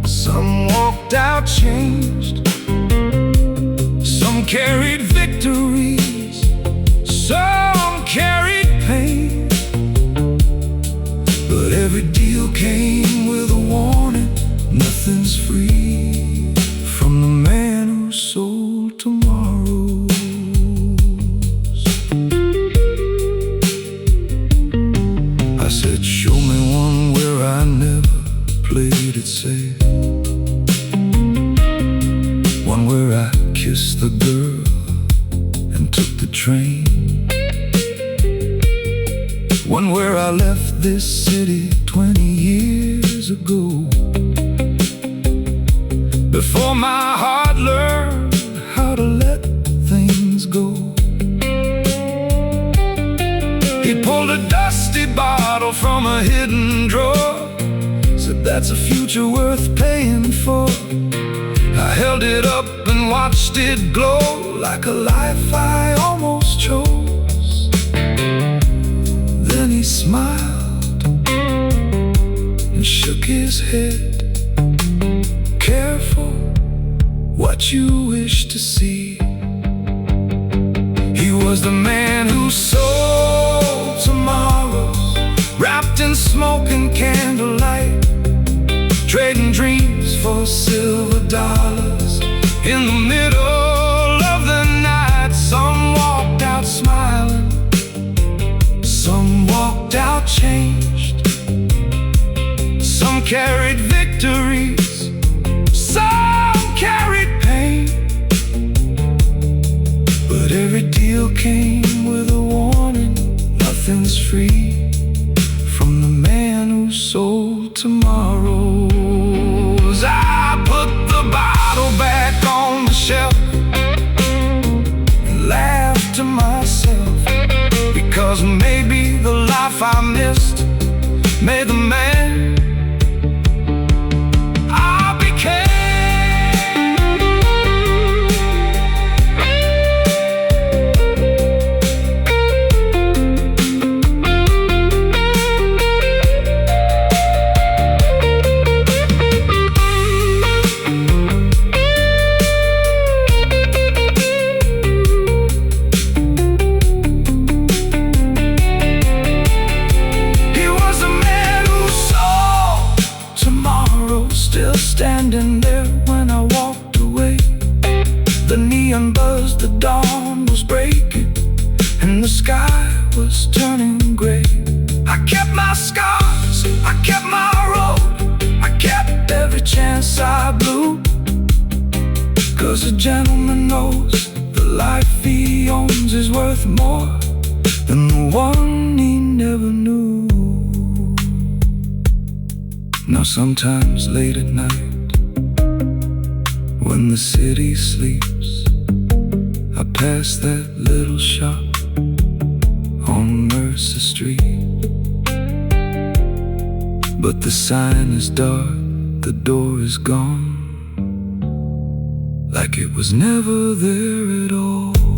some walked out changed. Some carried victories, some carried pain, but every deal came with a warning: nothing's free from the man who sold tomorrows. I said, "Show me one where I never played it safe, one where I kissed the girl and took the train, one where I left this city 20 years ago, before my heart learned how to let things go." He pulled a dusty bottle from a hidden drawer, said, "That's a future worth paying for." I held it up and watched it glow like a life I almost chose. Then he smiled and shook his head. "Careful what you wish to see." He was the man who sold tomorrows, wrapped in smoke and candlelight, trading dreams for silver dollars. In the middle of the night, some walked out smiling, some walked out changed. Some carried victories, some carried pain, but every deal came with a warning: nothing's free from the man who sold tomorrow. wasn't there when I walked away. The neon buzzed, the dawn was breaking, and the sky was turning gray. I kept my scars, I kept my road, I kept every chance I blew. 'Cause a gentleman knows the life he owns is worth more than the one he never knew. Now sometimes late at night, when the city sleeps, I pass that little shop on Mercer Street. But the sign is dark, the door is gone, like it was never there at all.